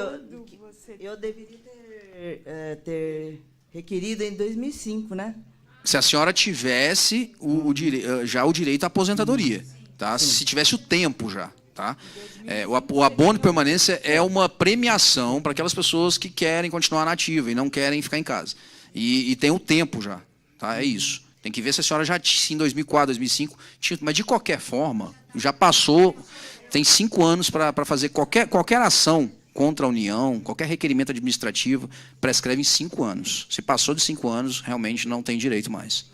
eu deveria ter requerido em 2005, né? Se a senhora tivesse já o direito à aposentadoria, tá? Se tivesse o tempo já, tá? O abono de permanência é uma premiação para aquelas pessoas que querem continuar na ativa e não querem ficar em casa. E tem o tempo já, tá? É isso. Tem que ver se a senhora já em 2004, 2005 tinha, mas de qualquer forma já passou, tem 5 anos para fazer qualquer ação contra a União, qualquer requerimento administrativo, prescreve em 5 anos. Se passou de 5 anos, realmente não tem direito mais.